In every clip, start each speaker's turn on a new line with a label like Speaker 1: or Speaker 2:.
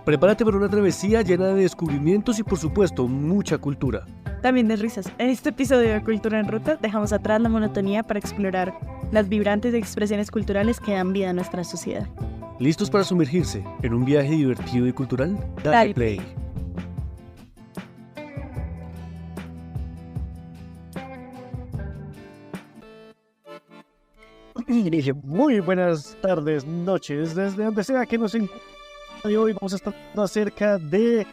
Speaker 1: Prepárate para una travesía llena de descubrimientos y, por supuesto, mucha cultura.
Speaker 2: También de risas. En este episodio de Cultura en Ruta dejamos atrás la monotonía para explorar las vibrantes expresiones culturales que dan vida a nuestra sociedad.
Speaker 1: ¿Listos para sumergirse en un viaje divertido y cultural? Dale play. Inicio. Muy buenas tardes, noches, desde donde sea que nos encuentren. Hoy vamos a estar acerca de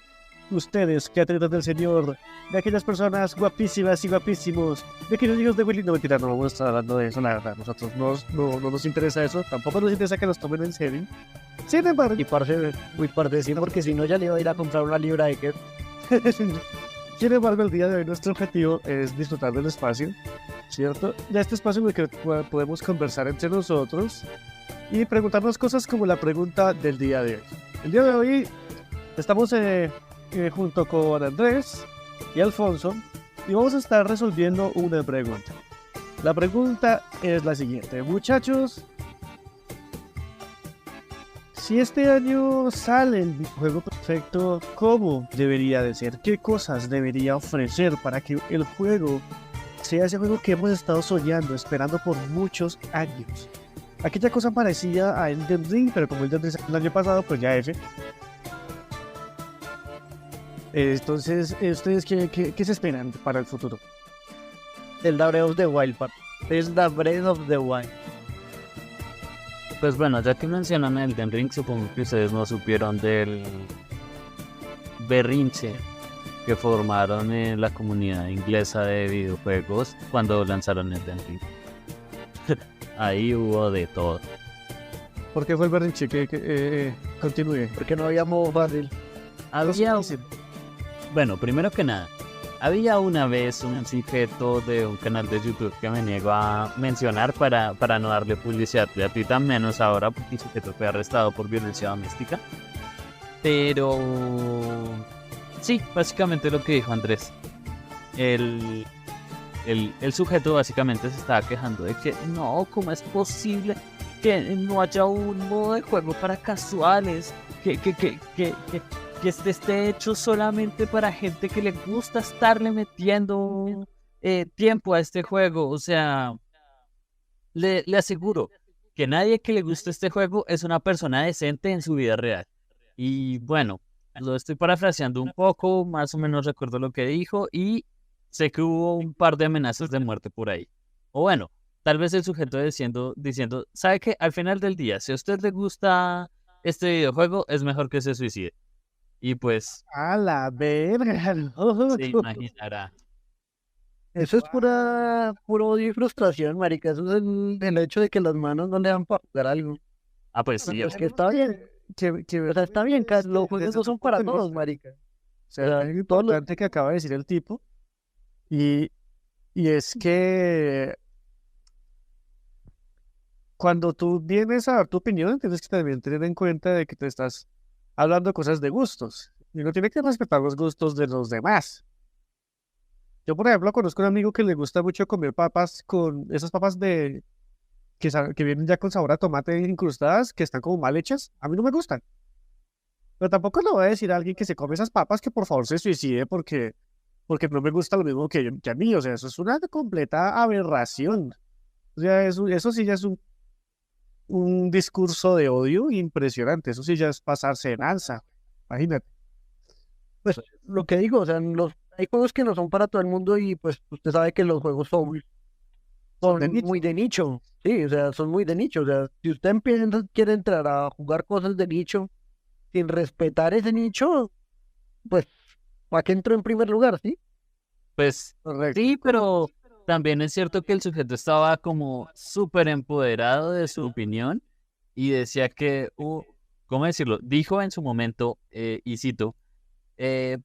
Speaker 1: ustedes, criaturas del Señor, de aquellas personas guapísimas y guapísimos, de aquellos hijos de Willy. No, mentira, no vamos a estar hablando de eso, la verdad. Nosotros no nos interesa eso, tampoco nos interesa que nos tomen en serio. Sin embargo,
Speaker 3: Y parce, muy parte sí, porque si no ya le iba a ir a comprar una libra de queso.
Speaker 1: sin embargo, el día de hoy nuestro objetivo es disfrutar del espacio, ¿cierto? De este espacio en el que podemos conversar entre nosotros y preguntarnos cosas como la pregunta del día de hoy. El día de hoy estamos junto con Andrés y Alfonso y vamos a estar resolviendo una pregunta. La pregunta es la siguiente: muchachos, si este año sale el juego perfecto, ¿cómo debería de ser? ¿Qué cosas debería ofrecer para que el juego sea ese juego que hemos estado soñando, esperando por muchos años? Aquella cosa parecida a Elden Ring, pero como Elden Ring salió el año pasado, pues ya F. Entonces, ¿ustedes qué se esperan para el futuro?
Speaker 3: Zelda Breath of the Wild, parce. Zelda Breath of the Wild.
Speaker 4: Pues bueno, ya que mencionan el Elden Ring, supongo que ustedes no supieron del berrinche que formaron en la comunidad inglesa de videojuegos cuando lanzaron Elden Ring. Ahí hubo de todo.
Speaker 1: ¿Por qué fue el berrinche? Continúe.
Speaker 3: Porque no había modo fácil.
Speaker 4: Bueno, primero que nada, había una vez un sujeto de un canal de YouTube que me niego a mencionar para no darle publicidad gratuita, menos ahora porque el sujeto fue arrestado por violencia doméstica. Pero sí, básicamente lo que dijo Andrés. El sujeto básicamente se estaba quejando de que no, ¿cómo es posible que no haya un modo de juego para casuales? Que esté hecho solamente para gente que le gusta estarle metiendo tiempo a este juego. O sea, le aseguro que nadie que le guste este juego es una persona decente en su vida real. Y bueno, lo estoy parafraseando un poco, más o menos recuerdo lo que dijo y sé que hubo un par de amenazas de muerte por ahí. O bueno, tal vez el sujeto diciendo, ¿sabe qué? Al final del día, si a usted le gusta este videojuego, es mejor que se suicide. Y pues,
Speaker 1: A la verga, no.
Speaker 4: se imaginará.
Speaker 3: Eso es puro odio y frustración, marica. Eso es el hecho de que las manos no le dan para jugar algo.
Speaker 4: Ah, pues sí,
Speaker 3: Es que está bien. O sea, está bien, los juegos no son para todos, marica.
Speaker 1: O sea, es importante que acaba de decir el tipo. Y es que cuando tú vienes a dar tu opinión, tienes que también tener en cuenta de que te estás hablando cosas de gustos. Y uno tiene que respetar los gustos de los demás. Yo, por ejemplo, conozco a un amigo que le gusta mucho comer papas con esas papas que vienen ya con sabor a tomate incrustadas, que están como mal hechas. A mí no me gustan. Pero tampoco le voy a decir a alguien que se come esas papas que por favor se suicide porque no me gusta lo mismo que a mí. O sea, eso es una completa aberración. O sea, eso sí ya es un discurso de odio impresionante. Eso sí ya es pasarse de lanza. Imagínate.
Speaker 3: Pues lo que digo, o sea, hay juegos que no son para todo el mundo y pues usted sabe que los juegos son
Speaker 1: De nicho.
Speaker 3: muy de nicho. Sí, o sea, son muy de nicho. O sea, si usted quiere entrar a jugar cosas de nicho sin respetar ese nicho, pues, ¿para qué entró en primer lugar, sí?
Speaker 4: Pues
Speaker 1: Correcto.
Speaker 4: sí, pero también es cierto que el sujeto estaba como súper empoderado de su opinión y decía que, ¿cómo decirlo? Dijo en su momento, y cito,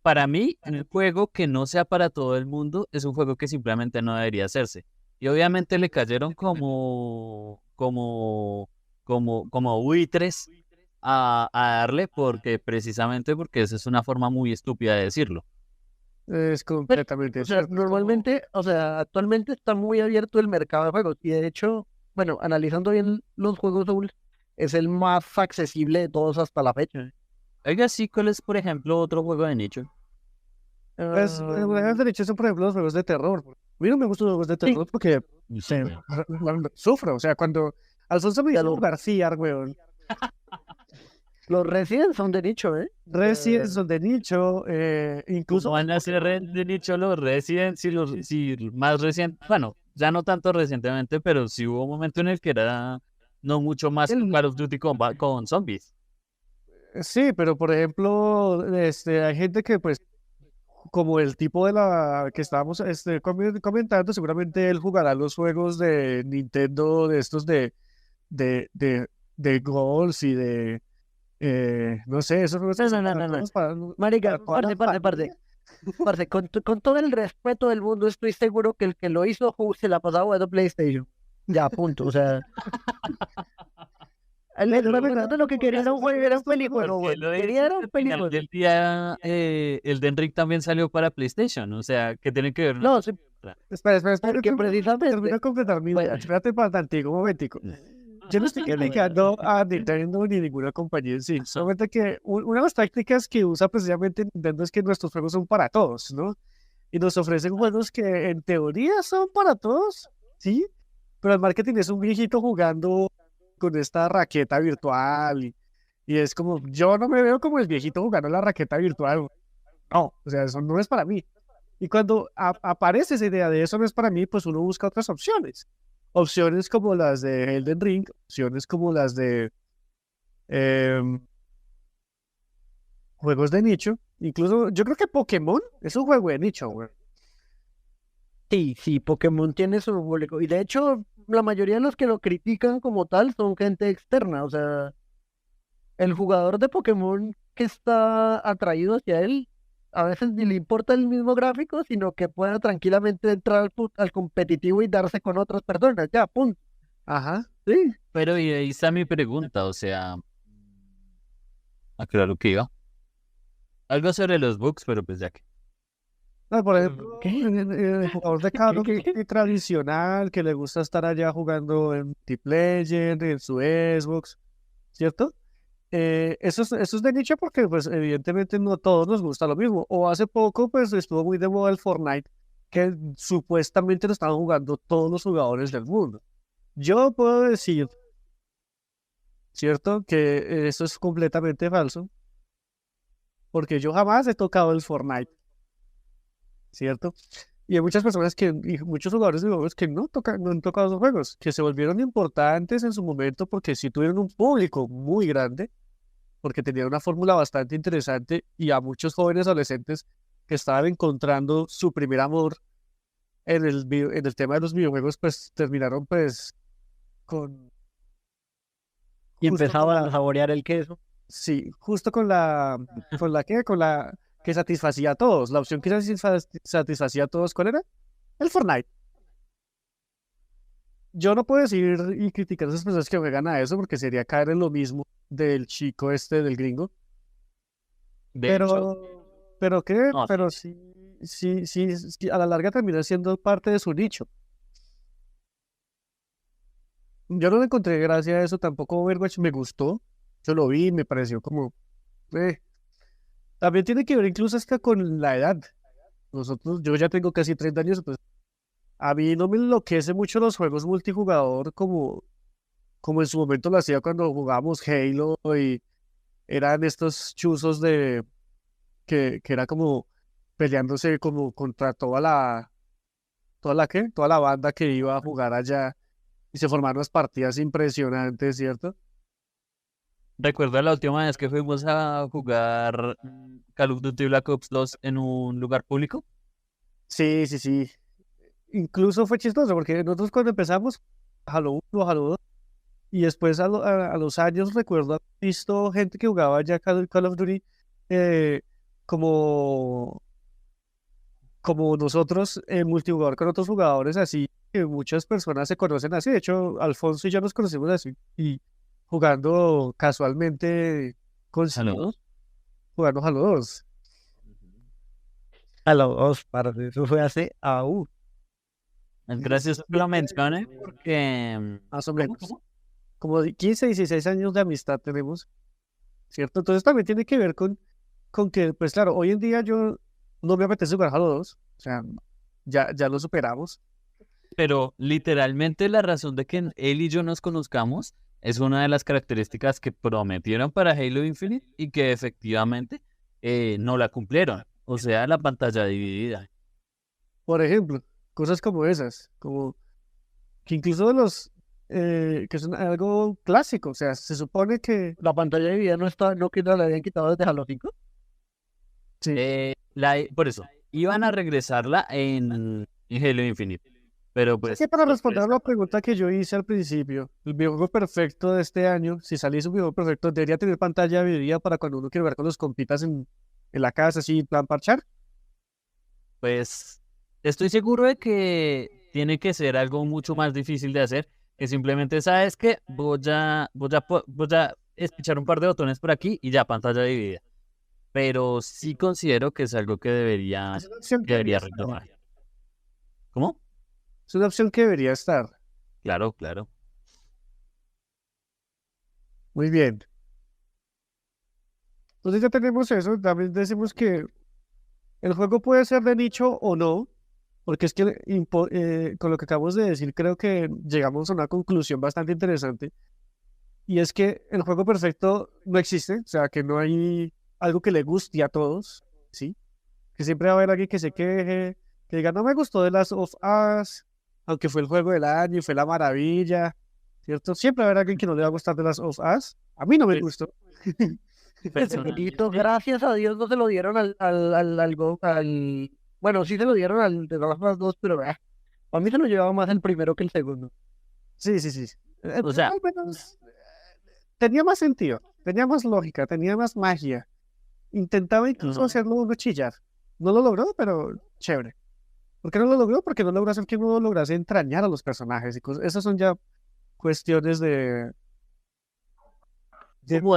Speaker 4: para mí, un juego que no sea para todo el mundo es un juego que simplemente no debería hacerse. Y obviamente le cayeron como buitres a darle precisamente porque esa es una forma muy estúpida de decirlo.
Speaker 1: Es completamente
Speaker 3: O sea,
Speaker 1: cierto.
Speaker 3: normalmente, o sea, actualmente está muy abierto el mercado de juegos y de hecho, bueno, analizando bien los juegos Souls, es el más accesible de todos hasta la fecha.
Speaker 4: Oiga, sí, ¿cuál es, por ejemplo, otro juego de nicho?
Speaker 1: Pues,
Speaker 3: Ah,
Speaker 1: de hecho, son, por ejemplo, los juegos de terror. A mí no me gustan los juegos de
Speaker 3: sí,
Speaker 1: terror porque sufro. O sea, cuando Alfonso me
Speaker 3: ya
Speaker 1: hizo jugar CR, weón,
Speaker 3: los Resident son de nicho, ¿eh?
Speaker 1: Resident son de nicho,
Speaker 4: ¿Cómo
Speaker 1: incluso
Speaker 4: van a ser de nicho los Resident si más reciente? Bueno, ya no tanto recientemente, pero sí hubo un momento en el que era no mucho más que
Speaker 3: El-
Speaker 4: Call of Duty con zombies.
Speaker 1: sí, pero por ejemplo, hay gente que pues como el tipo de la que estábamos comentando, seguramente él jugará los juegos de Nintendo, de estos de, de, de Goals y de, no sé, esos juegos que
Speaker 3: No, no,
Speaker 1: son
Speaker 3: no,
Speaker 1: para
Speaker 3: no, no.
Speaker 1: todos, para
Speaker 3: Marica,
Speaker 1: toda la
Speaker 3: parce.
Speaker 1: familia.
Speaker 3: Parce, con todo el respeto del mundo, estoy seguro que el que lo hizo se la pasaba jugando PlayStation. Ya, punto. O sea,
Speaker 1: Una verdad,
Speaker 3: realmente lo que quería era un juego, era un película,
Speaker 4: Porque
Speaker 3: güey.
Speaker 4: lo de
Speaker 3: Quería era un
Speaker 4: al final
Speaker 3: película.
Speaker 4: del día, el Den Ring también salió para PlayStation. O sea, ¿qué tiene que ver una
Speaker 3: No,
Speaker 4: cosa
Speaker 3: sí,
Speaker 4: con otra?
Speaker 1: espera,
Speaker 3: porque precisamente.
Speaker 1: termina de completar mi idea,
Speaker 3: Bueno,
Speaker 1: espérate para tantico, un momentico. Yo no estoy criticando a Nintendo ni ninguna compañía en sí, solamente que una de las tácticas que usa precisamente Nintendo es que nuestros juegos son para todos, ¿no? Y nos ofrecen juegos que en teoría son para todos, ¿sí? Pero el marketing es un viejito jugando con esta raqueta virtual y es como, yo no me veo como el viejito jugando la raqueta virtual, no, o sea, eso no es para mí. Y cuando aparece esa idea de eso no es para mí, pues uno busca otras opciones. Opciones como las de Elden Ring, opciones como las de em, juegos de nicho. Incluso yo creo que Pokémon es un juego de nicho, güey.
Speaker 3: sí, Pokémon tiene su público. Y de hecho, la mayoría de los que lo critican como tal son gente externa. O sea, el jugador de Pokémon que está atraído hacia él, a veces ni le importa el mismo gráfico, sino que pueda tranquilamente entrar al competitivo y darse con otras personas. Ya, punto.
Speaker 1: Ajá.
Speaker 3: Sí.
Speaker 4: Pero y ahí está mi pregunta, o sea, claro que iba. Algo sobre los bugs, pero pues ya que.
Speaker 1: No, por ejemplo,
Speaker 3: ¿Qué?
Speaker 1: el jugador de Call of
Speaker 3: ¿Qué?
Speaker 1: Duty tradicional que le gusta estar allá jugando en Multiplayer, en su Xbox, ¿cierto? Eso es de nicho porque, pues, evidentemente no a todos nos gusta lo mismo. O hace poco, pues, estuvo muy de moda el Fortnite, que supuestamente lo estaban jugando todos los jugadores del mundo. Yo puedo decir, ¿cierto? Que eso es completamente falso, porque yo jamás he tocado el Fortnite, ¿cierto? Y hay muchas personas y muchos jugadores de juegos que no han tocado esos juegos, que se volvieron importantes en su momento porque sí tuvieron un público muy grande, porque tenían una fórmula bastante interesante y a muchos jóvenes adolescentes que estaban encontrando su primer amor en el tema de los videojuegos, pues terminaron pues con
Speaker 3: Y
Speaker 1: justo con
Speaker 3: empezaban a
Speaker 1: la,
Speaker 3: saborear el queso.
Speaker 1: sí, justo con la que satisfacía a todos. La opción que satisfacía a todos, ¿cuál era? El Fortnite. Yo no puedo decir y criticar a esas personas que juegan a eso porque sería caer en lo mismo del chico del gringo.
Speaker 4: De hecho,
Speaker 1: Pero qué,
Speaker 4: no,
Speaker 1: pero sí, sí, a la larga termina siendo parte de su nicho. Yo no le encontré gracia a eso, tampoco Overwatch me gustó. Yo lo vi y me pareció como, eh. También tiene que ver incluso hasta con la edad. Yo ya tengo casi 30 años, pues a mí no me enloquece mucho los juegos multijugador como en su momento lo hacía cuando jugábamos Halo y eran estos chuzos que era como peleándose como contra toda la banda que iba a jugar allá y se formaron unas partidas impresionantes, ¿cierto?
Speaker 4: recuerdo la última vez que fuimos a jugar Call of Duty Black Ops 2 en un lugar público.
Speaker 1: Sí, sí, sí. Incluso fue chistoso porque nosotros cuando empezamos, Halo 1, Halo 2, y después a los años recuerdo haber visto gente que jugaba ya Call of Duty eh, como, como nosotros en multijugador con otros jugadores así, que muchas personas se conocen así. De hecho, Alfonso y yo nos conocimos así, y jugando casualmente con
Speaker 4: Saludos.
Speaker 1: jugando Halo 2.
Speaker 3: A los dos, parce. Eso fue hace aún.
Speaker 4: Gracias por que lo mencione, porque
Speaker 1: Más o
Speaker 4: ¿cómo,
Speaker 1: menos.
Speaker 4: cómo?
Speaker 1: Como 15, 16 años de amistad tenemos. ¿cierto? Entonces también tiene que ver con que, pues claro, hoy en día yo no me apetece jugar Halo 2, o sea, ya lo superamos.
Speaker 4: Pero literalmente la razón de que él y yo nos conozcamos es una de las características que prometieron para Halo Infinite y que efectivamente no la cumplieron. O sea, la pantalla dividida.
Speaker 1: Por ejemplo, cosas como esas, como que incluso que son algo clásico, o sea, se supone que,
Speaker 3: La pantalla de vida no que la habían quitado desde Halo 5.
Speaker 1: sí,
Speaker 4: Por eso, iban a regresarla en Halo Infinite. Pero
Speaker 1: es
Speaker 4: pues,
Speaker 1: que para responder a la pregunta que yo hice al principio, el videojuego perfecto de este año, si saliese un videojuego perfecto, debería tener pantalla dividida para cuando uno quiere ver con los compitas en la casa, así, en plan parchar.
Speaker 4: pues estoy seguro de que tiene que ser algo mucho más difícil de hacer, que simplemente sabes que voy a espichar un par de botones por aquí y ya pantalla dividida. Pero sí considero que es algo que
Speaker 1: Es una opción
Speaker 4: que
Speaker 1: que
Speaker 4: debería
Speaker 1: debería estar.
Speaker 4: retomar. ¿Cómo?
Speaker 1: Es una opción que debería estar.
Speaker 4: Claro, claro.
Speaker 1: Muy bien. Entonces ya tenemos eso. También decimos que el juego puede ser de nicho o no, porque es que con lo que acabamos de decir, creo que llegamos a una conclusión bastante interesante. Y es que el juego perfecto no existe, o sea, que no hay algo que le guste a todos, ¿sí? Que siempre va a haber alguien que se queje, que diga, no me gustó de Last of Us, aunque fue el juego del año y fue la maravilla, ¿cierto? Siempre va a haber alguien que no le va a gustar de Last of Us. A mí no me gustó.
Speaker 3: Bendito, gracias a Dios no se lo dieron bueno, sí se lo dieron al de las Us 2, pero a mí se lo llevaba más el primero que el segundo.
Speaker 1: Sí, sí, sí.
Speaker 4: O sea,
Speaker 1: Al menos tenía más sentido, tenía más lógica, tenía más magia. Intentaba incluso hacerlo uno chillar. No lo logró, pero chévere. ¿Por qué no lo logró? Porque no logró hacer que uno lograse entrañar a los personajes y cosas. Esas son ya cuestiones de-
Speaker 4: como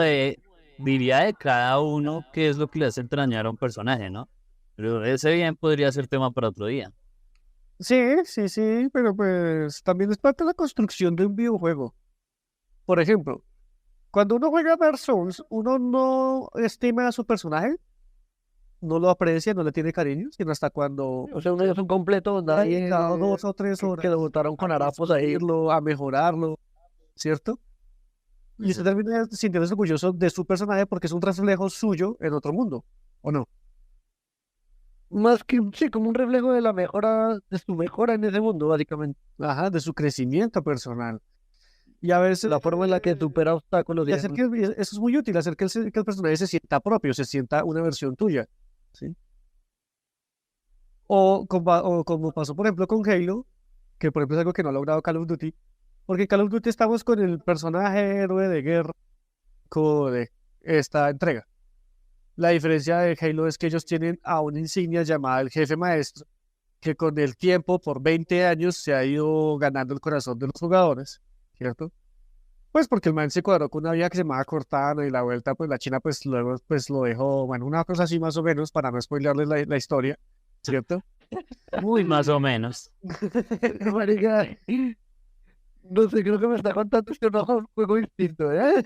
Speaker 4: diría de cada uno qué es lo que le hace entrañar a un personaje, ¿no? Pero ese bien podría ser tema para otro día.
Speaker 1: Sí, sí, sí, pero pues también es parte de la construcción de un videojuego. Por ejemplo, cuando uno juega Dark Souls, uno no estima a su personaje, no lo aprecia, no le tiene cariño, sino hasta cuando
Speaker 3: O sea, es un completo donde
Speaker 1: ha
Speaker 3: nadie
Speaker 1: dedicado 2 o 3 horas
Speaker 3: que lo botaron con harapos ahí.
Speaker 1: a mejorarlo, ¿cierto? Y usted termina sintiéndose orgulloso de su personaje porque es un reflejo suyo en otro mundo, ¿o no?
Speaker 3: Más que, sí, como un reflejo de la mejora, de su mejora en ese mundo, básicamente.
Speaker 1: Ajá, de su crecimiento personal. Y a veces,
Speaker 3: La forma en la que supera obstáculos
Speaker 1: y
Speaker 3: y
Speaker 1: hacer que, eso es muy útil, hacer que el personaje se sienta propio, se sienta una versión tuya, ¿sí? O como pasó, por ejemplo, con Halo, que por ejemplo es algo que no ha logrado Call of Duty, porque en Call of Duty estamos con el personaje héroe de guerra de esta entrega. La diferencia de Halo es que ellos tienen a una insignia llamada el jefe maestro, que con el tiempo, por 20 años, se ha ido ganando el corazón de los jugadores, ¿cierto? Pues porque el man se cuadró con una vieja que se llamaba Cortana y la vuelta, pues la China, pues luego pues lo dejó, bueno, una cosa así más o menos, para no spoilearles la historia, ¿cierto?
Speaker 4: Muy más o menos.
Speaker 3: Marica, no sé, creo que me está contando este un juego distinto, ¿eh?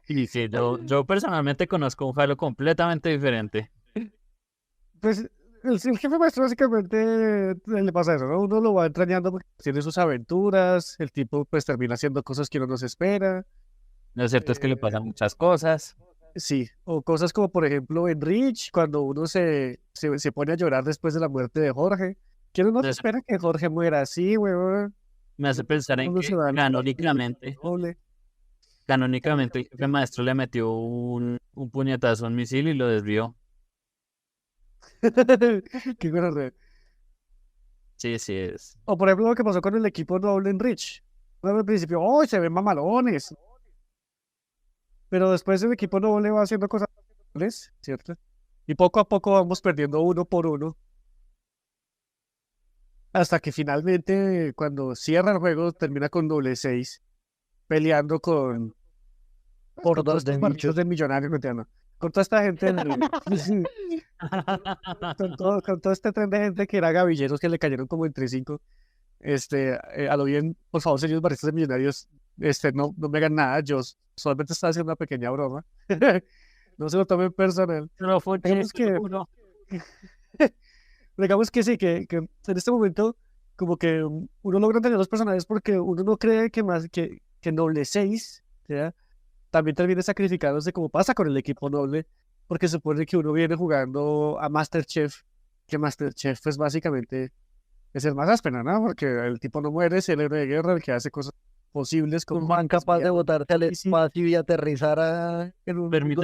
Speaker 4: Y sí, yo personalmente conozco un Halo completamente diferente.
Speaker 1: Pues el jefe maestro básicamente le pasa eso, ¿no? Uno lo va entrañando porque tiene sus aventuras, el tipo pues termina haciendo cosas que uno no se espera,
Speaker 4: Lo cierto es que le pasan muchas cosas.
Speaker 1: sí, o cosas como por ejemplo en Reach, cuando uno se pone a llorar después de la muerte de Jorge, que uno no se
Speaker 4: Entonces,
Speaker 1: espera que Jorge muera así, weón,
Speaker 4: me hace pensar en
Speaker 1: uno se
Speaker 4: que
Speaker 1: va
Speaker 4: canónicamente el jefe maestro le metió un puñetazo a un misil y lo desvió.
Speaker 1: Qué gonorrea.
Speaker 4: Sí, sí es.
Speaker 1: O por ejemplo lo que pasó con el equipo noble en Reach. Bueno, al principio, ¡oh! Se ven mamalones. Pero después el equipo noble va haciendo cosas nobles, ¿cierto? Y poco a poco vamos perdiendo uno por uno. Hasta que finalmente, cuando cierra el juego, termina con doble 6, peleando por todos estos partidos de millonarios, no entiendo. Con toda esta gente, con todo este tren de gente que era gavilleros que le cayeron como entre 5. A lo bien, por favor, señores baristas de millonarios, no me hagan nada. Yo solamente estaba haciendo una pequeña broma. No se lo tomen personal.
Speaker 4: No fue
Speaker 1: Digamos que, digamos que sí, que en este momento como que uno logra entender los personajes porque uno no cree que más que Noble 6, ¿ya? También termine sacrificándose como pasa con el equipo Noble, porque se supone que uno viene jugando a Masterchef, que Masterchef pues básicamente es el más áspero, ¿no? Porque el tipo no muere, es el héroe de guerra, el que hace cosas posibles
Speaker 3: Un
Speaker 1: como
Speaker 3: man capaz de botarse al
Speaker 1: difícil.
Speaker 3: espacio y aterrizar en un mundo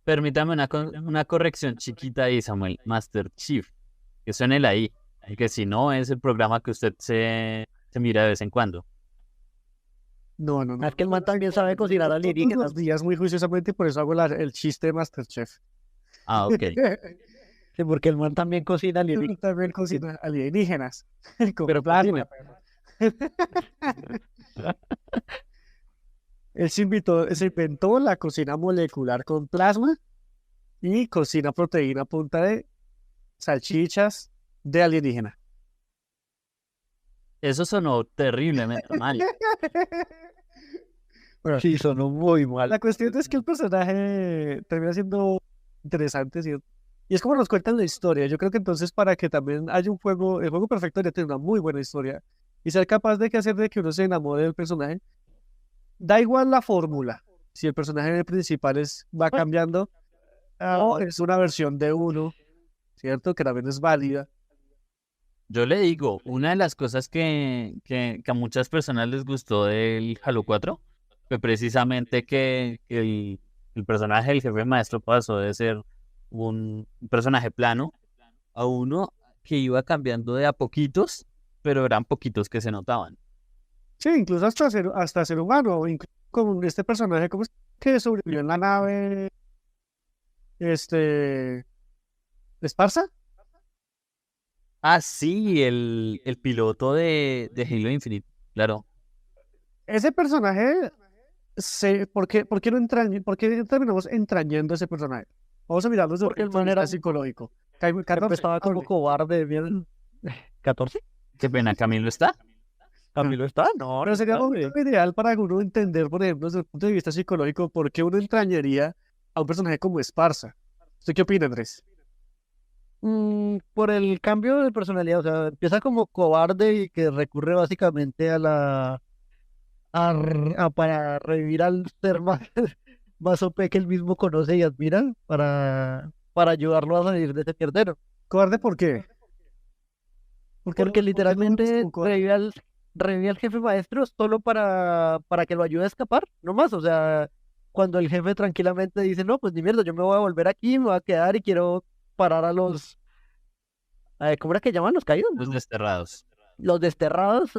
Speaker 4: Permítame una corrección chiquita ahí, Samuel. Master Chief, que suene la I, que si no es el programa que usted se mira de vez en cuando.
Speaker 1: No, no, no.
Speaker 3: Es que el man también sabe cocinar
Speaker 1: Todos
Speaker 3: alienígenas.
Speaker 1: los días muy juiciosamente, por eso hago el chiste de Masterchef.
Speaker 4: Ah, ok.
Speaker 3: Sí, porque el man también cocina alienígenas.
Speaker 1: También cocina alienígenas. Con
Speaker 3: Pero
Speaker 1: plasma. Él se inventó la cocina molecular con plasma y cocina proteína a punta de salchichas de alienígena.
Speaker 4: Eso sonó terriblemente mal.
Speaker 1: Bueno,
Speaker 3: Sí, sonó muy mal.
Speaker 1: la cuestión es que el personaje termina siendo interesante, ¿cierto? Y es como nos cuentan la historia. Yo creo que entonces para que también haya un juego, el juego perfecto debería tener una muy buena historia y ser capaz de que hacer de que uno se enamore del personaje. Da igual la fórmula. Si el personaje principal va cambiando o es una versión de uno, ¿cierto? Que también es válida.
Speaker 4: Yo le digo, una de las cosas que a muchas personas les gustó del Halo 4 fue precisamente que el personaje del jefe maestro pasó de ser un personaje plano a uno que iba cambiando de a poquitos, pero eran poquitos que se notaban.
Speaker 1: Sí, incluso hasta ser humano, como este personaje, como que sobrevivió en la nave, Esparza.
Speaker 4: Ah, sí, el piloto de Halo Infinite, claro.
Speaker 1: Ese personaje, ¿por qué por qué terminamos entrañando a ese personaje? Vamos a mirarlo desde un
Speaker 3: Porque el
Speaker 1: punto de
Speaker 3: man era
Speaker 1: vista psicológico. 14,
Speaker 3: estaba como
Speaker 1: ponle.
Speaker 3: cobarde. ¿Vieron? ¿14?
Speaker 4: Qué pena, Camilo está.
Speaker 3: ¿Camilo está? No,
Speaker 1: Pero
Speaker 3: no
Speaker 1: sería
Speaker 3: está,
Speaker 1: un
Speaker 3: güey.
Speaker 1: ideal para uno entender, por ejemplo, desde el punto de vista psicológico, por qué uno entrañaría a un personaje como Esparza. ¿Usted qué opina, Andrés?
Speaker 3: Por el cambio de personalidad, o sea, empieza como cobarde y que recurre básicamente para revivir al ser más, más OP que él mismo conoce y admira para ayudarlo a salir de ese mierdero.
Speaker 1: ¿Cobarde por qué?
Speaker 3: Porque
Speaker 1: ¿por qué lo
Speaker 3: literalmente
Speaker 1: vemos como cobarde?
Speaker 3: revive al jefe maestro solo para que lo ayude a escapar, no más. O sea, cuando el jefe tranquilamente dice, no, pues ni mierda, yo me voy a volver aquí, me voy a quedar y quiero parar a los, ¿cómo era que llaman los caídos?
Speaker 4: Los desterrados.
Speaker 3: Los desterrados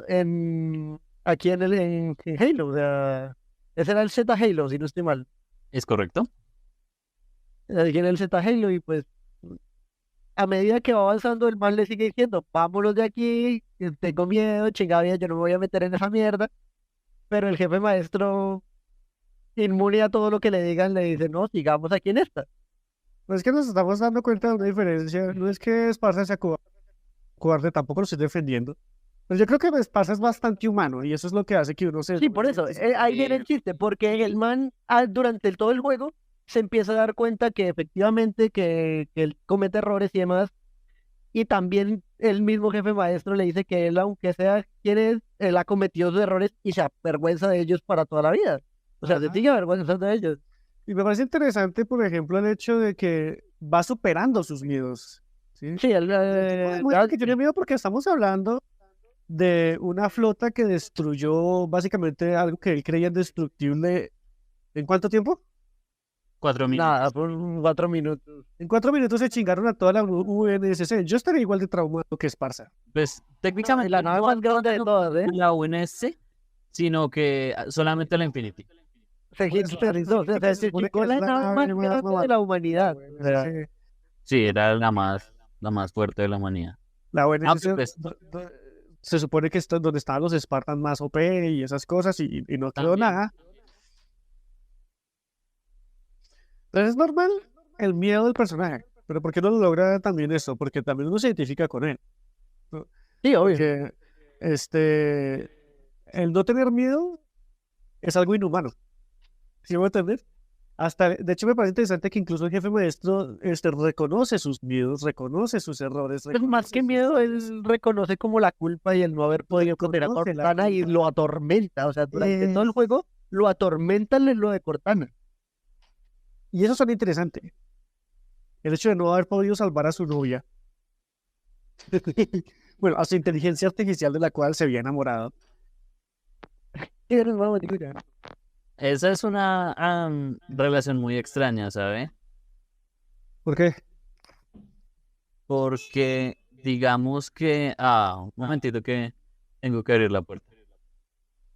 Speaker 3: aquí en Halo. O sea, ese era el Z Halo, si no estoy mal.
Speaker 4: ¿Es correcto?
Speaker 3: Aquí en el Z Halo y pues a medida que va avanzando el man le sigue diciendo, vámonos de aquí, que tengo miedo, chingada vida, yo no me voy a meter en esa mierda. Pero el jefe maestro, inmune a todo lo que le digan, le dice, no, sigamos aquí en esta.
Speaker 1: No es que nos estamos dando cuenta de una diferencia. No es que Esparza sea cobarde, tampoco lo estoy defendiendo. Pero yo creo que Esparza es bastante humano y eso es lo que hace que uno se...
Speaker 3: Sí, por eso, ahí viene el chiste, porque el man durante todo el juego se empieza a dar cuenta que efectivamente que él comete errores y demás, y también el mismo jefe maestro le dice que él, aunque sea quien es, él ha cometido sus errores y se avergüenza de ellos para toda la vida. O sea, se
Speaker 1: Ajá.
Speaker 3: sigue avergonzando de ellos.
Speaker 1: Y me parece interesante, por ejemplo, el hecho de que va superando sus miedos. ¿Sí?
Speaker 3: Sí, él,
Speaker 1: Bueno, que tiene miedo porque estamos hablando de una flota que destruyó básicamente algo que él creía indestructible. ¿En cuánto tiempo?
Speaker 4: 4 minutos.
Speaker 3: nada, por 4 minutos.
Speaker 1: En 4 minutos se chingaron a toda la UNSC. Yo estaría igual de traumado que Esparza.
Speaker 4: Pues técnicamente
Speaker 3: La nave
Speaker 4: no
Speaker 3: más grande de todas, ¿eh?
Speaker 4: la UNSC, sino que solamente la Infinity.
Speaker 3: Se aterrizó, o sea, se chingó la nave más grande de la humanidad. O sea,
Speaker 4: Sí, era la más fuerte de la humanidad.
Speaker 1: La UNSC
Speaker 4: pues,
Speaker 1: se supone que esto es donde estaban los Spartans más OP y esas cosas y no quedó
Speaker 4: También.
Speaker 1: nada. Entonces es normal el miedo del personaje. Pero ¿por qué no lo logra también eso? Porque también uno se identifica con él.
Speaker 3: sí, obvio.
Speaker 1: Porque el no tener miedo es algo inhumano. ¿Sí me voy a entender? Hasta, de hecho, me parece interesante que incluso el jefe maestro reconoce sus miedos, reconoce sus errores,
Speaker 3: Pues más
Speaker 1: reconoce
Speaker 3: que
Speaker 1: sus
Speaker 3: miedo,
Speaker 1: fallas,
Speaker 3: él reconoce como la culpa y el no haber podido contener a
Speaker 1: reconoce la
Speaker 3: Cortana y
Speaker 1: culpa.
Speaker 3: lo atormenta. O sea, durante todo el
Speaker 1: Eh,
Speaker 3: juego lo atormenta lo de Cortana.
Speaker 1: y eso suena interesante. El hecho de no haber podido salvar a su novia. Bueno, a su inteligencia artificial de la cual se había enamorado.
Speaker 4: Esa es una relación muy extraña, ¿sabe?
Speaker 1: ¿Por qué?
Speaker 4: Porque digamos que... un momentito que tengo que abrir la puerta.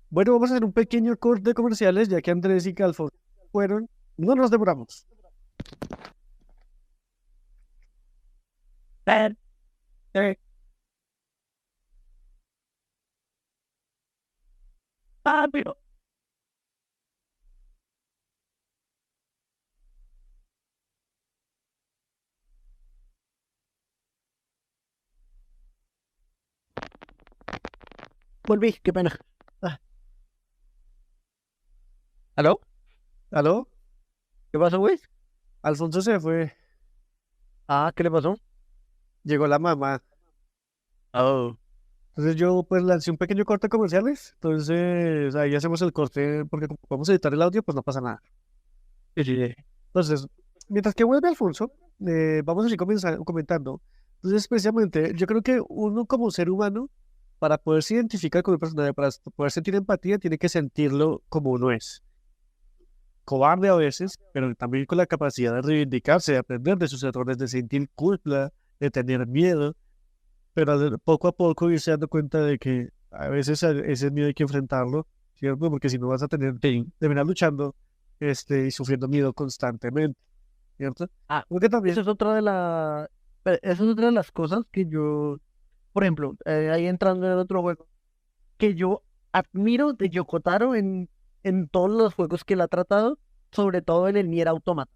Speaker 1: Bueno, vamos a hacer un pequeño corte de comerciales, ya que Andrés y Calfo fueron. No nos demoramos.
Speaker 3: Pero volví, qué pena. Ah, ¿Aló?
Speaker 1: ¿Aló?
Speaker 3: ¿Qué pasó, güey?
Speaker 1: Alfonso se fue.
Speaker 3: Ah, ¿qué le pasó?
Speaker 1: Llegó la mamá.
Speaker 3: Oh.
Speaker 1: Entonces yo pues lancé un pequeño corte de comerciales. Entonces ahí hacemos el corte porque como vamos a editar el audio, pues no pasa nada.
Speaker 3: Sí, sí, sí.
Speaker 1: Entonces, mientras que vuelve Alfonso, vamos a ir comentando. Entonces, precisamente, yo creo que uno como ser humano, para poderse identificar con un personaje, para poder sentir empatía, tiene que sentirlo como uno es. Cobarde a veces, pero también con la capacidad de reivindicarse, de aprender de sus errores, de sentir culpa, de tener miedo, pero poco a poco irse dando cuenta de que a veces ese miedo hay que enfrentarlo, ¿cierto? Porque si no vas a terminar luchando y sufriendo miedo constantemente, ¿cierto?
Speaker 3: Ah,
Speaker 1: Porque también,
Speaker 3: esa es otra de esa es otra de las cosas que yo, por ejemplo, ahí entrando en otro juego, que yo admiro de Yoko Taro en todos los juegos que él ha tratado, sobre todo en el Nier Automata.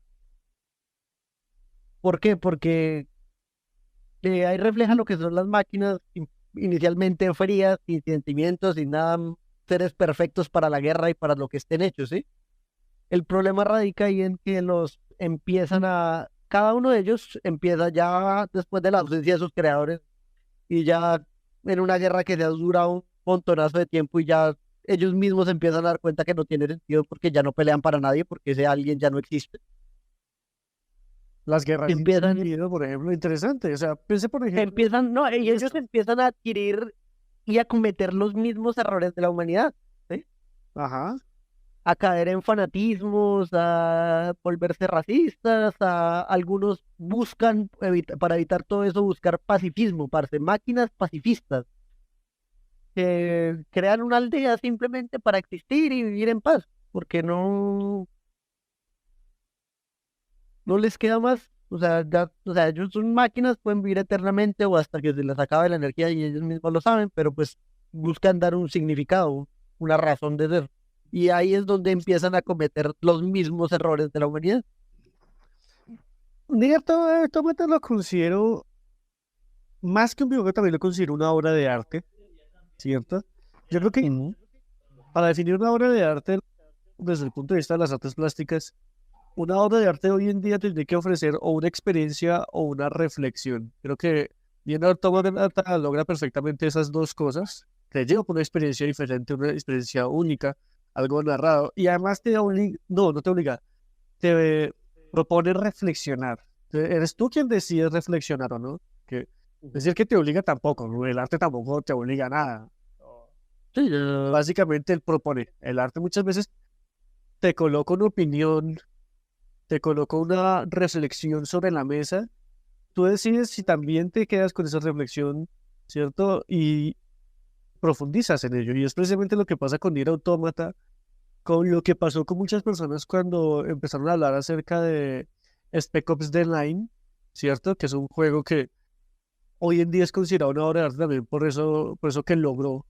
Speaker 3: ¿Por qué? Porque ahí refleja lo que son las máquinas inicialmente frías, sin sentimientos, sin nada, seres perfectos para la guerra y para lo que estén hechos, ¿sí? El problema radica ahí en que cada uno de ellos empieza ya después de la ausencia de sus creadores y ya en una guerra que ya dura un montonazo de tiempo y ya ellos mismos empiezan a dar cuenta que no tiene sentido porque ya no pelean para nadie, porque ese alguien ya no existe.
Speaker 1: las guerras sin
Speaker 3: Empiezan,
Speaker 1: sentido, por ejemplo, interesante. O sea, pensé, por ejemplo,
Speaker 3: no, y ellos empiezan a adquirir y a cometer los mismos errores de la humanidad, ¿sí?
Speaker 1: ajá,
Speaker 3: A caer en fanatismos, a volverse racistas, algunos buscan, para evitar todo eso, buscar pacifismo, parce, máquinas pacifistas, que crean una aldea simplemente para existir y vivir en paz, porque no les queda más, o sea, o sea, ellos son máquinas, pueden vivir eternamente o hasta que se les acabe la energía y ellos mismos lo saben, pero pues buscan dar un significado, una razón de ser. Y ahí es donde empiezan a cometer los mismos errores de la humanidad.
Speaker 1: Nier Automata lo considero, más que un videojuego, también lo considero una obra de arte, ¿cierto? Yo creo que para definir una obra de arte desde el punto de vista de las artes plásticas, una obra de arte hoy en día tendría que ofrecer o una experiencia o una reflexión. Creo que Nier Automata logra perfectamente esas dos cosas. Te lleva por una experiencia diferente, una experiencia única, algo narrado. Y además te obliga, no te obliga, te propone reflexionar. Eres tú quien decide reflexionar o no. Que decir que te obliga tampoco, ¿no? El arte tampoco te obliga a nada.
Speaker 3: Sí,
Speaker 1: Básicamente él propone. El arte muchas veces te coloca una opinión, te coloca una reflexión sobre la mesa. Tú decides si también te quedas con esa reflexión, ¿cierto? Y profundizas en ello. Y es precisamente lo que pasa con Nier Automata, con lo que pasó con muchas personas cuando empezaron a hablar acerca de Spec Ops The Line, ¿cierto? Que es un juego que hoy en día es considerado una obra de arte también por eso que logró,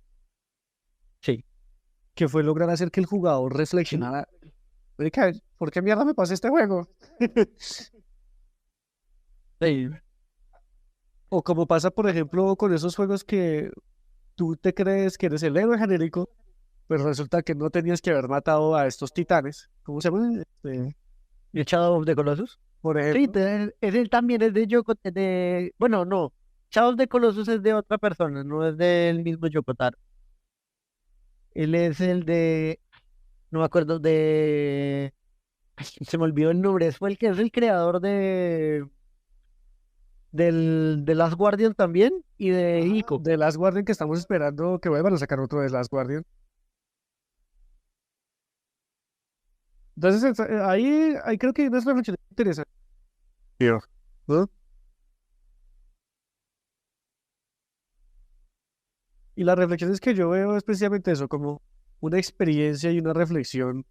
Speaker 3: sí.
Speaker 1: que fue lograr hacer que el jugador reflexionara. "Marica, ¿por qué mierda me pasa este juego?"
Speaker 3: Sí.
Speaker 1: O como pasa, por ejemplo, con esos juegos que tú te crees que eres el héroe genérico, pero resulta que no tenías que haber matado a estos titanes. ¿Cómo se llaman?
Speaker 3: ¿Y Shadow of the Colossus?
Speaker 1: Por
Speaker 3: Sí,
Speaker 1: ejemplo.
Speaker 3: él también es de Yoko, bueno, no, Shadow of the Colossus es de otra persona, no es del mismo Yokotaro. Él es el de, no me acuerdo, ay, se me olvidó el nombre, fue el que es el creador de Last Guardian también y de Ico.
Speaker 1: De Last Guardian, que estamos esperando que vuelvan a sacar otro de Last Guardian. Entonces, ahí creo que hay unas reflexiones interesantes, ¿no? Y las reflexiones que yo veo es precisamente eso, como una experiencia y una reflexión,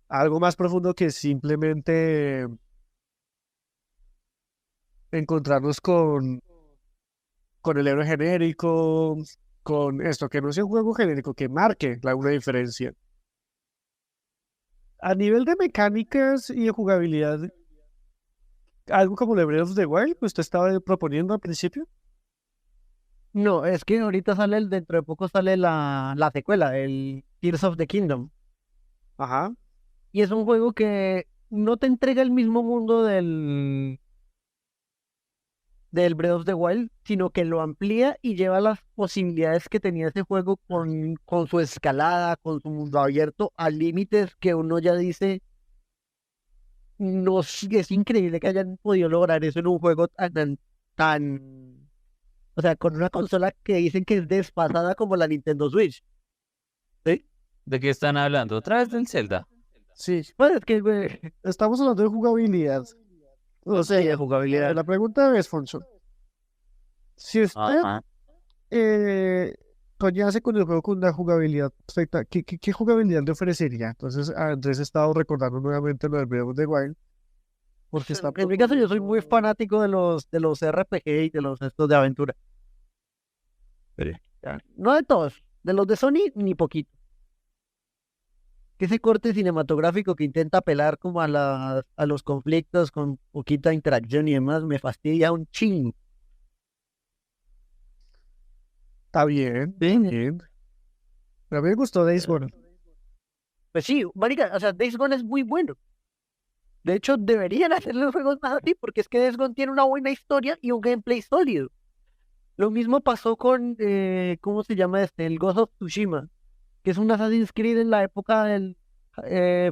Speaker 1: algo más profundo que simplemente encontrarnos con el héroe genérico, con esto, que no sea un juego genérico, que marque una diferencia. A nivel de mecánicas y de jugabilidad, algo como el Breath of the Wild, que usted estaba proponiendo al principio.
Speaker 3: No, es que ahorita dentro de poco sale la secuela, el Tears of the Kingdom.
Speaker 1: Ajá.
Speaker 3: Y es un juego que no te entrega el mismo mundo del Breath of the Wild, sino que lo amplía y lleva las posibilidades que tenía ese juego con su escalada, con su mundo abierto, a límites que uno ya dice, no, es increíble que hayan podido lograr eso en un juego o sea, con una consola que dicen que es desfasada como la Nintendo Switch. ¿Sí?
Speaker 4: ¿De qué están hablando? ¿Otra vez del Zelda?
Speaker 1: Sí,
Speaker 3: Pues es que, güey,
Speaker 1: estamos hablando de jugabilidad. O sea,
Speaker 3: de jugabilidad.
Speaker 1: la pregunta es, Fonso, si usted
Speaker 4: Ajá.
Speaker 1: coñace con el juego con una jugabilidad perfecta, ¿qué jugabilidad le ofrecería? Entonces, Andrés he estado recordando nuevamente lo del Breath of the Wild, porque está
Speaker 3: En mi caso yo soy muy fanático de los RPG y de los estos de aventura. Ya, no de todos, de los de Sony ni poquito. Que ese corte cinematográfico que intenta apelar como a los conflictos con poquita interacción y demás me fastidia un chingo.
Speaker 1: Está bien,
Speaker 3: Sí.
Speaker 1: está bien. Pero a mí me gustó Days Gone.
Speaker 3: Pues sí, marica, o sea, Days Gone es muy bueno. De hecho, deberían hacer los juegos más así, porque es que Days Gone tiene una buena historia y un gameplay sólido. Lo mismo pasó con, ¿cómo se llama este? El Ghost of Tsushima, que es un Assassin's Creed en la época del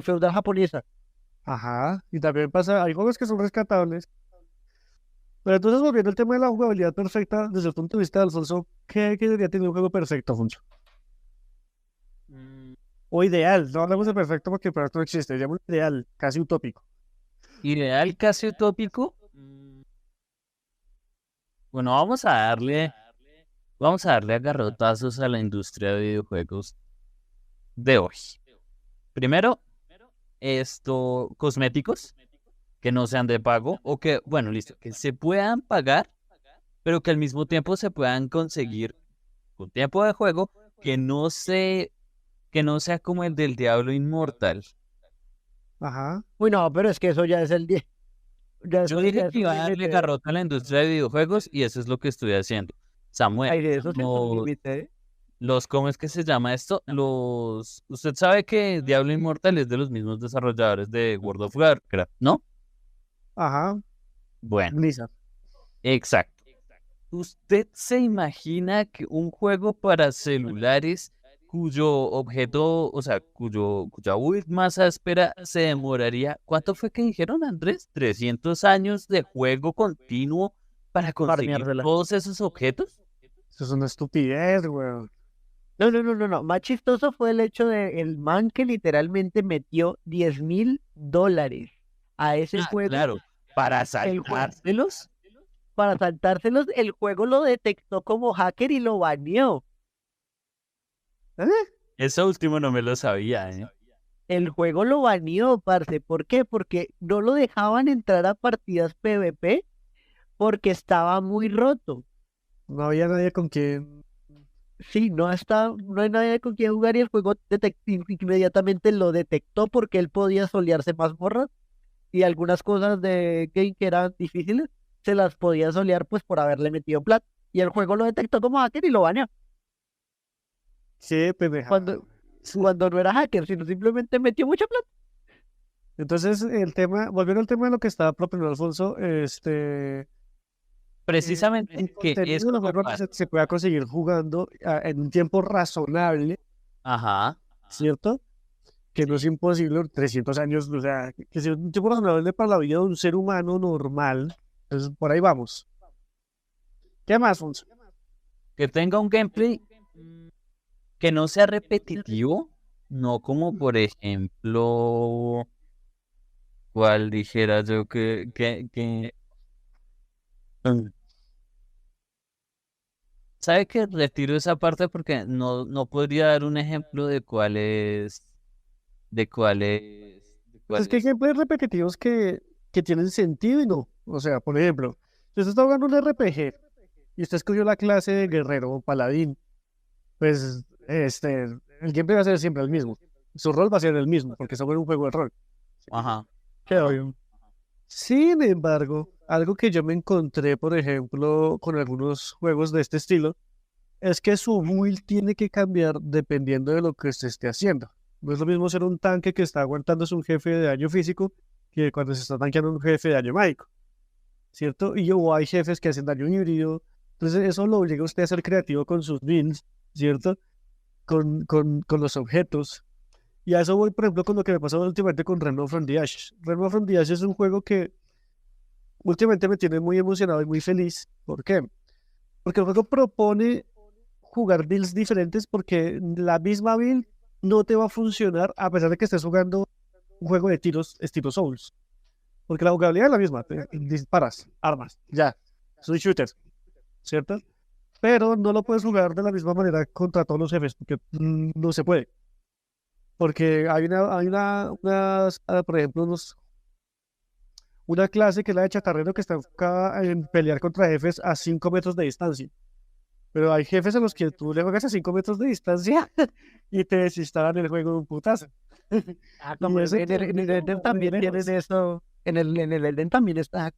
Speaker 3: feudal japonesa.
Speaker 1: Ajá, y también pasa, hay juegos que son rescatables. Pero entonces, volviendo al tema de la jugabilidad perfecta, desde el punto de vista de Alfonso, ¿qué debería tener un juego perfecto, Alfonso? O ideal, no hablamos de perfecto porque perfecto no existe, digamos ideal, casi utópico.
Speaker 4: Ideal, casi utópico. Bueno, vamos a darle a garrotazos a la industria de videojuegos de hoy. Primero, cosméticos que no sean de pago o que, bueno, listo, que se puedan pagar, pero que al mismo tiempo se puedan conseguir un tiempo de juego que no sea como el del Diablo Inmortal.
Speaker 1: Ajá.
Speaker 3: Uy, no, pero es que eso ya es el 10. Ya
Speaker 4: Yo
Speaker 3: eso
Speaker 4: dije
Speaker 3: ya es
Speaker 4: que
Speaker 3: un
Speaker 4: iba a darle
Speaker 3: límite.
Speaker 4: garrota a la industria de videojuegos y eso es lo que estoy haciendo. Samuel,
Speaker 3: Ay, de eso sí es un límite,
Speaker 4: ¿cómo es que se llama esto? Usted sabe que Diablo Immortal es de los mismos desarrolladores de World of Warcraft, ¿no?
Speaker 1: Ajá,
Speaker 4: Bueno,
Speaker 1: Blizzard.
Speaker 4: exacto. ¿Usted se imagina que un juego para celulares cuyo objeto, o sea, cuya build más áspera se demoraría, ¿cuánto fue que dijeron, Andrés? ¿300 años de juego continuo para conseguir
Speaker 3: farmeársela.
Speaker 4: todos esos objetos?
Speaker 1: Eso es una estupidez, weón.
Speaker 3: No. Más chistoso fue el hecho de el man que literalmente metió $10,000 a ese juego.
Speaker 4: Claro, para
Speaker 3: El juego,
Speaker 4: saltárselos.
Speaker 3: para saltárselos, el juego lo detectó como hacker y lo baneó.
Speaker 1: ¿Eh?
Speaker 4: Eso último no me lo sabía, ¿eh?
Speaker 3: El juego lo baneó, parce. ¿Por qué? Porque no lo dejaban entrar a partidas PvP porque estaba muy roto.
Speaker 1: No había nadie con quien.
Speaker 3: Sí, no hay nadie con quien jugar y el juego inmediatamente lo detectó porque él podía solearse mazmorras y algunas cosas de game que eran difíciles se las podía solear pues por haberle metido plata. Y el juego lo detectó como hacker y lo baneó.
Speaker 1: Qué pendeja.
Speaker 3: Cuando no era hacker, sino simplemente metió mucha plata.
Speaker 1: Entonces, volviendo al tema de lo que estaba proponiendo Alfonso,
Speaker 4: Precisamente
Speaker 1: el
Speaker 4: que
Speaker 1: contenido
Speaker 4: eso
Speaker 1: de los
Speaker 4: no
Speaker 1: juegos
Speaker 4: pasa.
Speaker 1: se pueda conseguir jugando en un tiempo razonable,
Speaker 4: Ajá.
Speaker 1: ¿cierto? Que no es
Speaker 4: Sí.
Speaker 1: imposible, 300 años, o sea, que sea un tiempo razonable para la vida de un ser humano normal. Entonces, por ahí vamos. ¿Qué más, Alfonso?
Speaker 4: Que tenga un gameplay que no sea repetitivo, no como por ejemplo, ¿cuál dijera yo Mm. ¿Sabe que retiro esa parte porque no podría dar un ejemplo de
Speaker 1: Pues es que hay
Speaker 4: cuáles?
Speaker 1: gameplays repetitivos que tienen sentido y no. O sea, por ejemplo, si usted está jugando un RPG y usted escogió la clase de guerrero o paladín, pues el gameplay va a ser siempre el mismo. Su rol va a ser el mismo, porque es un juego de rol.
Speaker 4: Ajá.
Speaker 3: Qué obvio.
Speaker 1: Sin embargo, algo que yo me encontré, por ejemplo, con algunos juegos de este estilo, es que su build tiene que cambiar dependiendo de lo que se esté haciendo. No es lo mismo ser un tanque que está aguantándose un jefe de daño físico que cuando se está tanqueando un jefe de daño mágico, ¿cierto? O hay jefes que hacen daño híbrido. Entonces eso lo obliga a usted a ser creativo con sus builds, ¿cierto? Con los objetos. Y a eso voy, por ejemplo, con lo que me pasó últimamente con Realm from the Ashes. Realm from the Ashes es un juego que últimamente me tiene muy emocionado y muy feliz. ¿Por qué? Porque el juego propone jugar builds diferentes porque la misma build no te va a funcionar a pesar de que estés jugando un juego de tiros estilo Souls. Porque la jugabilidad es la misma. Disparas, armas, ya. Es un shooter, ¿cierto? Pero no lo puedes jugar de la misma manera contra todos los jefes porque no se puede. Porque por ejemplo, una clase que es la de chatarrero que está enfocada en pelear contra jefes a 5 metros de distancia. Pero hay jefes a los que tú le juegas a 5 metros de distancia y te desinstalan el juego de un putazo.
Speaker 3: Como
Speaker 1: Y eso
Speaker 3: en el Elden
Speaker 1: muy
Speaker 3: también
Speaker 1: lejos.
Speaker 3: tienen eso. En el Elden también está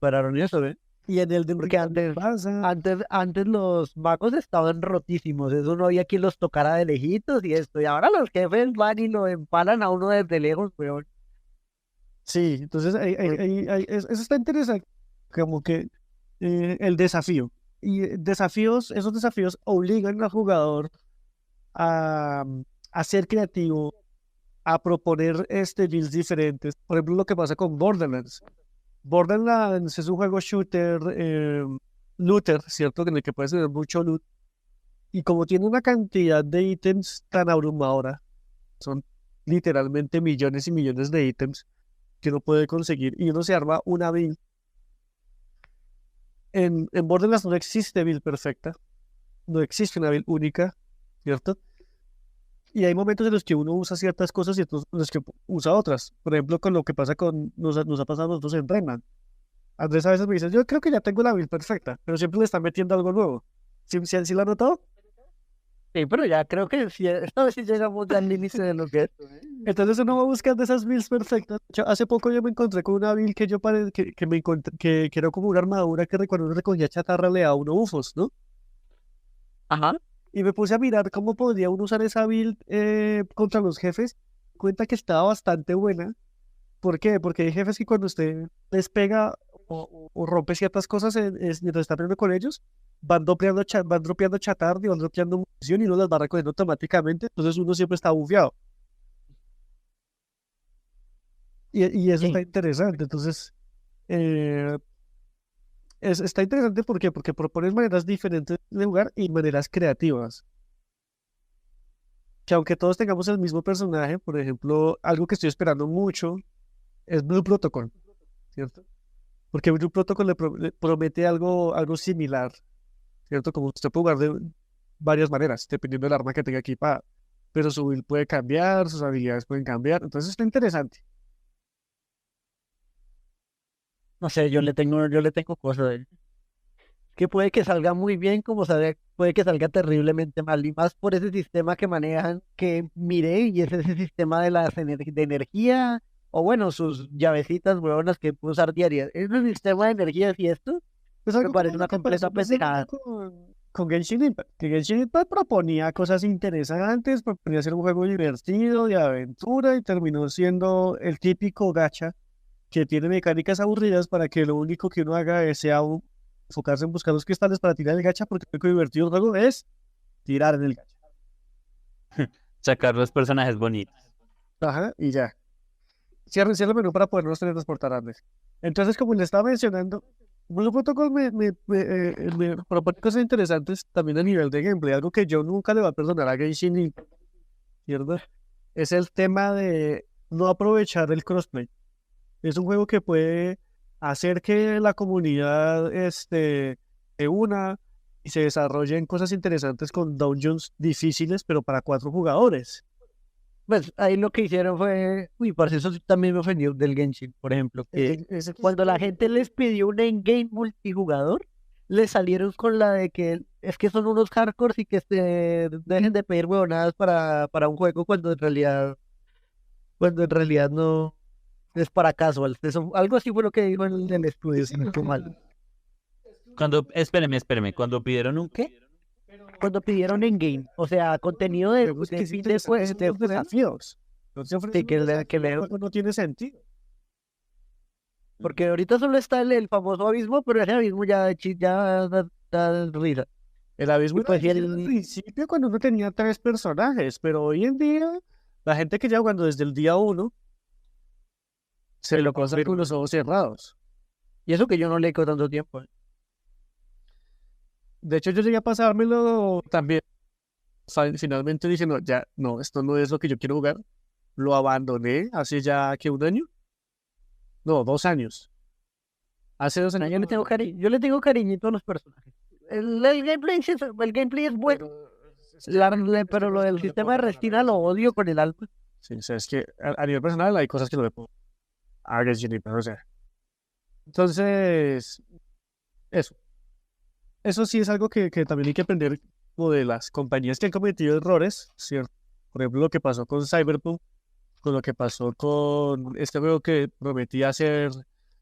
Speaker 3: cuadraron eso, ¿eh?
Speaker 1: Y en el de
Speaker 3: Porque antes los magos estaban rotísimos, eso no había quien los tocara de lejitos y esto, y ahora los jefes van y lo empalan a uno desde lejos, weón.
Speaker 1: Sí, entonces eso está interesante, como que el desafío. Y esos desafíos obligan al jugador a, a ser creativo, a proponer builds diferentes. Por ejemplo, lo que pasa con Borderlands. Borderlands es un juego shooter, looter, ¿cierto? En el que puedes tener mucho loot. Y como tiene una cantidad de ítems tan abrumadora, son literalmente millones y millones de ítems que uno puede conseguir y uno se arma una build. En Borderlands no existe build perfecta, no existe una build única, ¿cierto? Y hay momentos en los que uno usa ciertas cosas y otros en los que usa otras. Por ejemplo, con lo que pasa nos ha pasado a nosotros en Rayman. Andrés a veces me dice, yo creo que ya tengo la build perfecta, pero siempre le están metiendo algo nuevo. ¿Sí lo ha notado?
Speaker 3: Sí, pero ya creo que sí, esta vez sí llegamos ya al límite de lo que es.
Speaker 1: Entonces uno va buscando esas builds perfectas. Hace poco yo me encontré con una build que que era como una armadura que cuando uno recogía chatarra le daba uno ufos, ¿no?
Speaker 3: Ajá.
Speaker 1: Y me puse a mirar cómo podría uno usar esa build contra los jefes. Cuenta que estaba bastante buena. ¿Por qué? Porque hay jefes que cuando usted les pega o rompe ciertas cosas mientras está peleando con ellos, van dropeando chatarra y van dropeando munición y uno las va recogiendo automáticamente. Entonces uno siempre está bufeado. Y eso está
Speaker 3: Sí.
Speaker 1: interesante. Entonces, eh, está interesante ¿por qué? Porque propones maneras diferentes de jugar y maneras creativas. Que aunque todos tengamos el mismo personaje, por ejemplo, algo que estoy esperando mucho es Blue Protocol, ¿cierto? Porque Blue Protocol le promete algo similar, ¿cierto? Como usted puede jugar de varias maneras, dependiendo del arma que tenga equipada. Pero su build puede cambiar, sus habilidades pueden cambiar. Entonces está interesante.
Speaker 3: No sé, yo le tengo cosas. Que puede que salga muy bien, como puede que salga terriblemente mal, y más por ese sistema que manejan, que miré, y es ese sistema de energía, o bueno, sus llavecitas huevonas que puedo usar diarias. Ese sistema de energías y esto
Speaker 1: Pues
Speaker 3: me
Speaker 1: algo como
Speaker 3: parece
Speaker 1: lo
Speaker 3: una
Speaker 1: que pasó
Speaker 3: completa
Speaker 1: más o menos
Speaker 3: pendejada.
Speaker 1: con Genshin Impact. Que Genshin Impact proponía cosas interesantes, proponía ser un juego divertido, de aventura, y terminó siendo el típico gacha que tiene mecánicas aburridas para que lo único que uno haga enfocarse en buscar los cristales para tirar el gacha, porque lo único divertido del juego es tirar en el gacha.
Speaker 4: Sacar los personajes bonitos.
Speaker 1: Ajá, y ya. Cierra el menú para podernos teletransportar antes. Entonces, como le estaba mencionando, Blue Protocol me propone cosas interesantes también a nivel de gameplay. Algo que yo nunca le voy a perdonar a Genshin Impact, ¿cierto? Es el tema de no aprovechar el crossplay. Es un juego que puede hacer que la comunidad se una y se desarrollen cosas interesantes con dungeons difíciles, pero para 4 jugadores.
Speaker 3: Pues ahí lo que hicieron fue, uy, parce, eso sí también me ofendió del Genshin, por ejemplo, que cuando la gente les pidió un endgame multijugador, les salieron con la de que es que son unos hardcores y que se dejen de pedir huevonadas para un juego cuando en realidad no es para casual. Algo así fue lo que dijo en el estudio, si no estoy mal.
Speaker 4: Espéreme, cuando pidieron un qué?
Speaker 3: Cuando pidieron endgame, o sea, contenido de
Speaker 1: Juegos que
Speaker 3: fin
Speaker 1: es
Speaker 3: de
Speaker 1: interesante son los desafíos. No te ofrecen
Speaker 3: Sí, que
Speaker 1: un
Speaker 3: le-
Speaker 1: desafío,
Speaker 3: que le-
Speaker 1: el juego no tiene sentido.
Speaker 3: Porque ahorita solo está el famoso abismo, pero ese abismo ya da risa.
Speaker 1: El abismo
Speaker 3: Y pues,
Speaker 1: era
Speaker 3: y
Speaker 1: al principio cuando uno tenía 3 personajes, pero hoy en día la gente que lleva jugando desde el día 1 se lo pasa con los ojos cerrados.
Speaker 3: y eso que yo no le quedo tanto tiempo.
Speaker 1: De hecho, yo llegué a pasármelo también. Finalmente dije, no, ya, no, esto no es lo que yo quiero jugar. Lo abandoné hace ya, ¿qué? ¿Un año? No, 2 años. Hace 2
Speaker 3: No,
Speaker 1: años.
Speaker 3: yo le tengo cariñito a los personajes. El gameplay, el gameplay es bueno, pero lo del sistema de restina lo odio con el alma.
Speaker 1: Sí, o sea, es que a nivel personal hay cosas que no me puedo. A Genshin Impact, o sea. Entonces, eso. Eso sí es algo que también hay que aprender como de las compañías que han cometido errores, ¿cierto? Por ejemplo, lo que pasó con Cyberpunk, con lo que pasó con este juego que prometía ser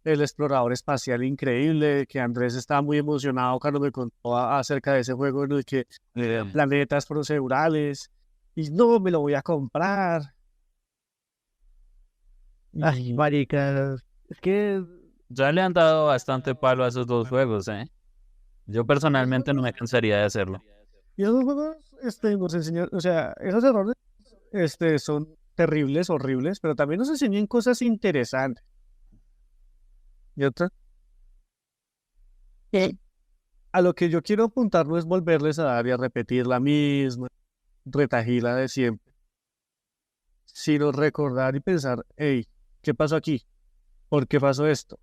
Speaker 1: el explorador espacial increíble, que Andrés estaba muy emocionado cuando me contó acerca de ese juego en el que planetas procedurales, y no, me lo voy a comprar.
Speaker 3: Ay, marica, es que
Speaker 4: Ya le han dado bastante palo a esos dos juegos, ¿eh? Yo personalmente no me cansaría de hacerlo.
Speaker 1: Y esos juegos nos enseñan, o sea, esos errores son terribles, horribles, pero también nos enseñan cosas interesantes. ¿Y otra? A lo que yo quiero apuntar no es volverles a dar y a repetir la misma retajila de siempre, sino recordar y pensar, hey, ¿qué pasó aquí? ¿Por qué pasó esto?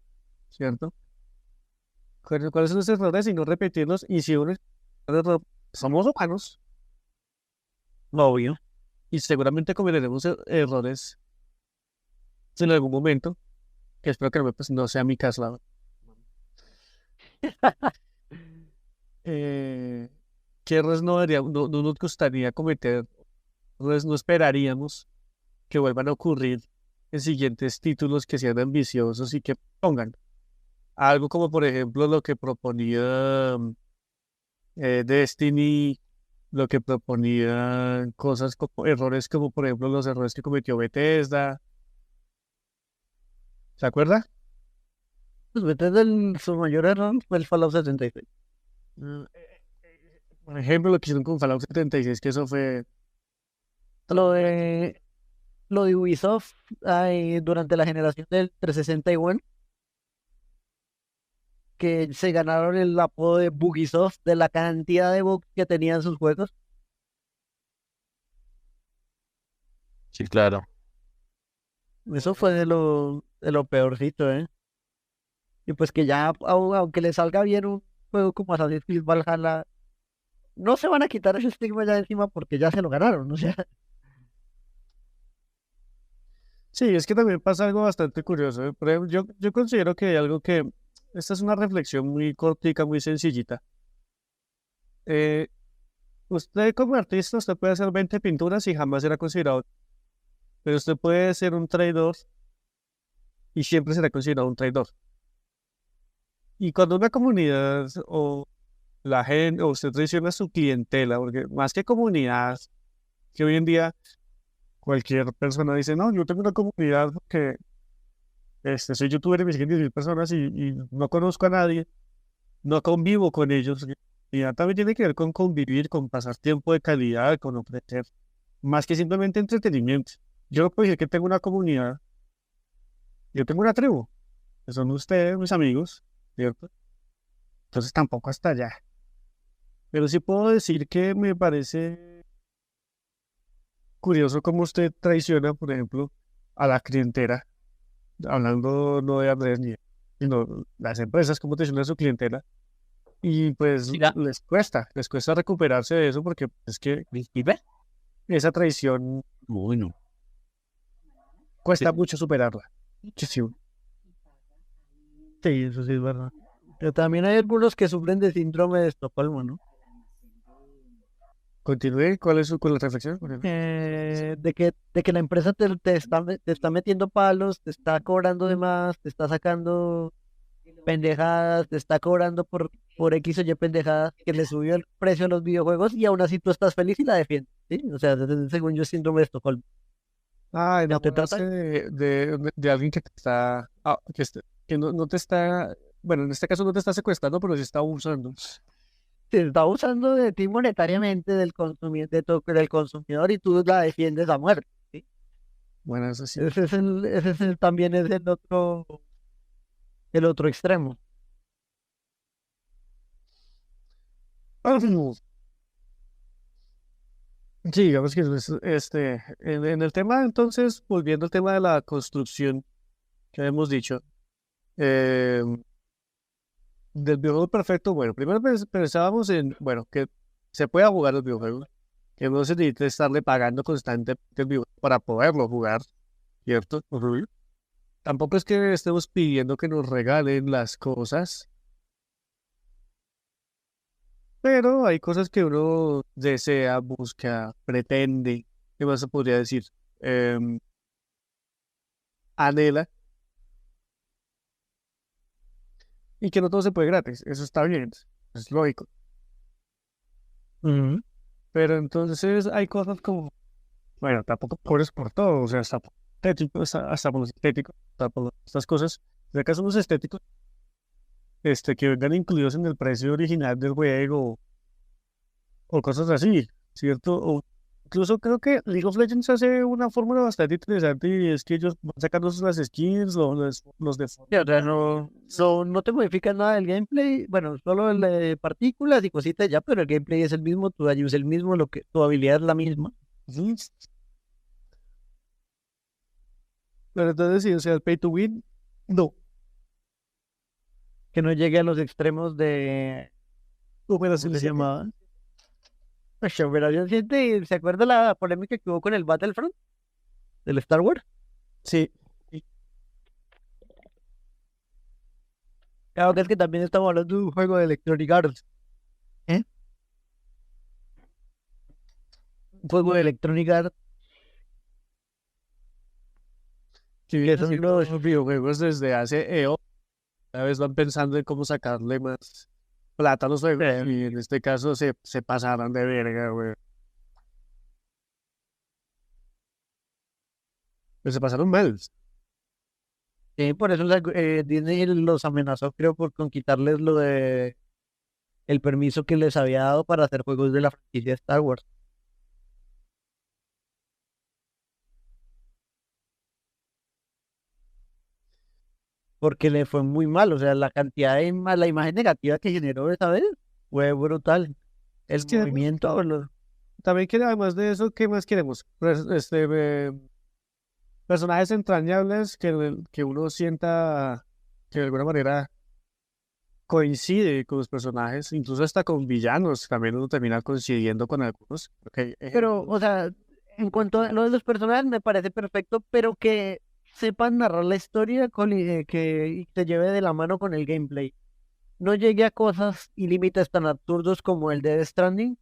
Speaker 1: ¿Cierto? ¿Cuáles son los errores y no repetirlos? Y si uno somos humanos, obvio, y seguramente cometeremos errores en algún momento, que espero que no sea mi caso. ¿Qué errores no nos gustaría cometer? Errores no esperaríamos que vuelvan a ocurrir en siguientes títulos que sean ambiciosos y que pongan algo como, por ejemplo, lo que proponía Destiny, lo que proponía cosas como errores como, por ejemplo, los errores que cometió Bethesda. ¿Se acuerda?
Speaker 3: pues su mayor error fue el Fallout 76.
Speaker 1: Por ejemplo, lo que hicieron con Fallout 76, que eso fue...
Speaker 3: Lo de Ubisoft durante la generación del 361, que se ganaron el apodo de Bugisoft de la cantidad de bugs que tenían sus juegos.
Speaker 4: Sí, claro.
Speaker 3: Eso fue de lo peorcito, ¿eh? Y pues que ya, aunque le salga bien un juego como Assassin's Creed Valhalla, no se van a quitar ese estigma ya de encima porque ya se lo ganaron, o sea.
Speaker 1: Sí, es que también pasa algo bastante curioso. Por ejemplo, yo considero que hay algo que... Esta es una reflexión muy cortica, muy sencillita. Usted como artista, usted puede hacer 20 pinturas y jamás será considerado. Pero usted puede ser un traidor y siempre será considerado un traidor. Y cuando una comunidad o la gente, o usted traiciona a su clientela, porque más que comunidad, que hoy en día cualquier persona dice, no, yo tengo una comunidad porque soy youtuber y me siguen 10.000 personas y no conozco a nadie, no convivo con ellos. Y ya también tiene que ver con convivir, con pasar tiempo de calidad, con ofrecer más que simplemente entretenimiento. Yo no puedo decir que tengo una comunidad, yo tengo una tribu, que son ustedes, mis amigos, ¿cierto? Entonces tampoco hasta allá. Pero sí puedo decir que me parece curioso cómo usted traiciona, por ejemplo, a la clientela, hablando no de Andrés ni sino las empresas, cómo traicionan a su clientela. Y pues
Speaker 4: Mira,
Speaker 1: les cuesta recuperarse de eso porque es que
Speaker 4: ¿y ve?
Speaker 1: esa traición
Speaker 4: Bueno.
Speaker 1: cuesta mucho superarla. Muchísimo.
Speaker 3: Sí, eso sí es verdad. Pero también hay algunos que sufren de síndrome de Estocolmo, ¿no?
Speaker 1: Continúe, ¿cuál es con la reflexión? Por ejemplo?
Speaker 3: De que la empresa te está metiendo palos, te está cobrando de más, te está sacando pendejadas, te está cobrando por X o Y pendejadas, que le subió el precio a los videojuegos y aún así tú estás feliz y la defiendes, ¿sí? O sea, según yo, es síndrome de Estocolmo.
Speaker 1: Ah,
Speaker 3: Te
Speaker 1: enamorarse
Speaker 3: trata-
Speaker 1: de alguien que te está, que no te está, bueno, en este caso no te está secuestrando, pero sí está abusando.
Speaker 3: te está usando de ti monetariamente del consumidor y tú la defiendes a muerte, ¿sí?
Speaker 1: Bueno, eso sí.
Speaker 3: También es el otro extremo.
Speaker 1: Sí, digamos que en el tema, entonces, volviendo al tema de la construcción que hemos dicho, eh, del videojuego perfecto, bueno, primero pensábamos en, bueno, que se pueda jugar el videojuego, que no se necesite estarle pagando constantemente el videojuego para poderlo jugar, ¿cierto? Ujú. Tampoco es que estemos pidiendo que nos regalen las cosas, pero hay cosas que uno desea, busca, pretende, ¿qué más se podría decir? Em, Anhela, y que no todo se puede gratis, eso está bien, es lógico.
Speaker 3: Ujú.
Speaker 1: Pero entonces hay cosas como, bueno, tampoco cobres por todo, o sea, hasta por estético, hasta por los estéticos, hasta por estas cosas, si acaso los estéticos, que vengan incluidos en el precio original del juego o cosas así, ¿cierto? O incluso creo que League of Legends hace una fórmula bastante interesante y es que ellos van sacando las skins, los de
Speaker 3: Sí, o sea, no te modificas nada del gameplay, bueno, solo el de partículas y cositas ya, pero el gameplay es el mismo, tu daño es el mismo, tu habilidad es la misma.
Speaker 1: Ujú. Pero entonces sí, o sea, el pay to win, no.
Speaker 3: Que no llegue a los extremos de, ¿cómo
Speaker 1: Operación
Speaker 3: se
Speaker 1: 7.
Speaker 3: llamaba? Pues, Operación 7, ¿se acuerda la polémica que hubo con el Battlefront del Star Wars?
Speaker 1: Sí.
Speaker 3: Claro que es que también estamos hablando de un juego de Electronic Arts. ¿Eh? Un juego de Electronic Arts
Speaker 1: Que
Speaker 3: que
Speaker 1: vienen
Speaker 3: son
Speaker 1: haciendo
Speaker 3: los...
Speaker 1: videojuegos desde hace EO, cada vez van pensando en cómo sacarle más plata a los juegos, y en este caso se pasaron de verga, güey. Pues se pasaron mal.
Speaker 3: Sí, por eso Disney los amenazó, creo, con quitarles lo de el permiso que les había dado para hacer juegos de la franquicia Star Wars. Porque le fue muy mal, o sea, la cantidad la imagen negativa que generó esa vez fue brutal. El
Speaker 1: Es que
Speaker 3: movimiento,
Speaker 1: también que además de eso, ¿qué más queremos? Personajes entrañables que uno sienta que de alguna manera coincide con los personajes, incluso hasta con villanos, también uno termina coincidiendo con algunos.
Speaker 3: pero, o sea, en cuanto a lo de los personajes me parece perfecto, pero que sepan narrar la historia y te lleve de la mano con el gameplay. No llegue a cosas y límites tan absurdos como el de Death Stranding,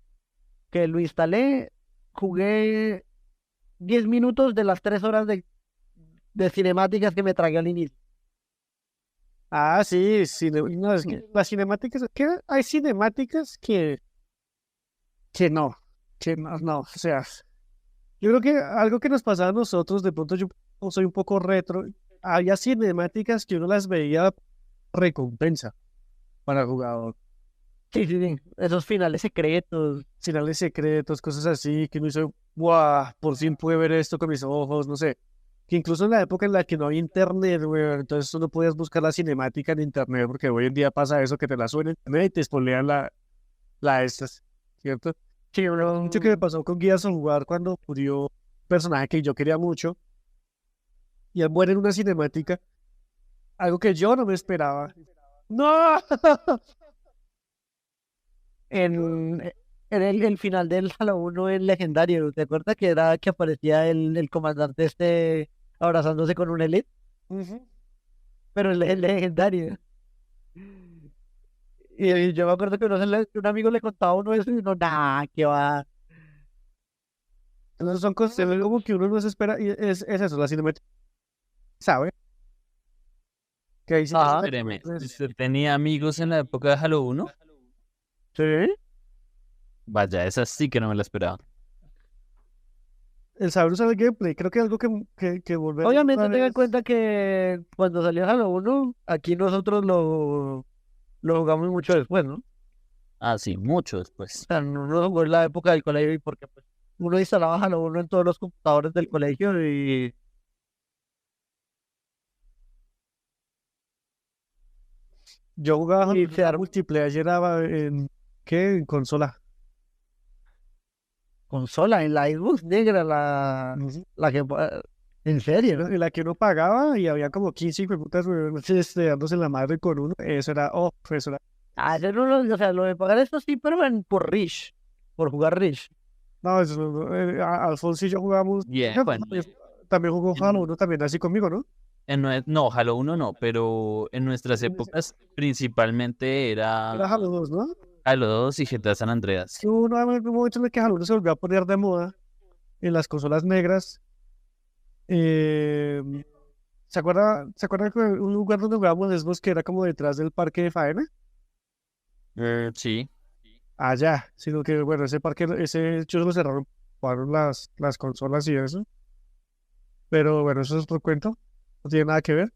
Speaker 3: que lo instalé, jugué 10 minutos de las 3 horas de cinemáticas que me tragué al inicio.
Speaker 1: Ah, sí, no, es que las cinemáticas, que hay cinemáticas que no, o sea, yo creo que algo que nos pasaba a nosotros, de pronto yo soy un poco retro, había cinemáticas que uno las veía recompensa para el jugador,
Speaker 3: Sí, sí, sí. Esos finales secretos.
Speaker 1: finales secretos, cosas así, que uno dice, ¡guau! Por fin pude ver esto con mis ojos, no sé. Que incluso en la época en la que no había internet, güey, entonces tú no podías buscar la cinemática en internet, porque hoy en día pasa eso, que te la suben en internet y te spoilean la estas, ¿cierto?
Speaker 3: Sí,
Speaker 1: Mucho que me pasó con Guías al jugar cuando murió un personaje que yo quería mucho y él muere en una cinemática, algo que yo no me esperaba. ¡No!
Speaker 3: en el final del Halo 1 en legendario, ¿te acuerdas que era que aparecía el comandante este abrazándose con un Elite?
Speaker 1: Ujú.
Speaker 3: Pero el legendario. Y yo me acuerdo que un amigo le contaba a uno eso y uno, nah, que va.
Speaker 1: Entonces son cosas como que uno no se espera y es eso, la cinemática, ¿sabe? Que ahí sí
Speaker 3: Ajá,
Speaker 4: Espéreme,
Speaker 1: es-
Speaker 4: ¿usted tenía amigos en la época de Halo 1?
Speaker 3: sí.
Speaker 4: Vaya, esa sí que no me la esperaba.
Speaker 1: el saber usar el gameplay, creo que algo que volver a
Speaker 3: Obviamente
Speaker 1: jugar
Speaker 3: tenga en
Speaker 1: es...
Speaker 3: cuenta que cuando salió Halo 1, aquí nosotros lo jugamos mucho después, ¿no? O
Speaker 4: Ah, sí, mucho después.
Speaker 3: sea, no lo jugó en la época del colegio y porque pues, uno instalaba Halo 1 en todos los computadores del colegio
Speaker 1: Yo jugaba
Speaker 3: y se armó
Speaker 1: multiplayer era en, ¿qué? En consola.
Speaker 3: consola en la Xbox negra,
Speaker 1: Ujú.
Speaker 3: la que... ¿En serio?
Speaker 1: En la que uno pagaba y había como 15 putas dándose la madre con uno. Eso era.
Speaker 3: Ah, eso no o sea, lo de pagar esto sí, pero por Rich, por jugar Rich.
Speaker 1: No, eso no, Alfonso y yo jugamos.
Speaker 4: Yeah, bueno,
Speaker 1: También jugó Halo
Speaker 4: en,
Speaker 1: 1 también así conmigo, ¿no?
Speaker 4: no, Halo 1 no, pero en nuestras épocas principalmente
Speaker 1: Era
Speaker 4: era
Speaker 1: Halo 2, ¿no?
Speaker 4: Halo 2 y GTA San Andreas.
Speaker 1: Sí, hubo un momento en el que Halo 1 se volvió a poner de moda en las consolas negras. Eh, ¿se acuerda que un lugar donde jugábamos Xbox que era como detrás del parque de Faena?
Speaker 4: Sí.
Speaker 1: Allá, sino que bueno, ese parque, ese hecho lo cerraron, pararon las consolas y eso. Pero bueno, eso es otro cuento, no tiene nada que ver.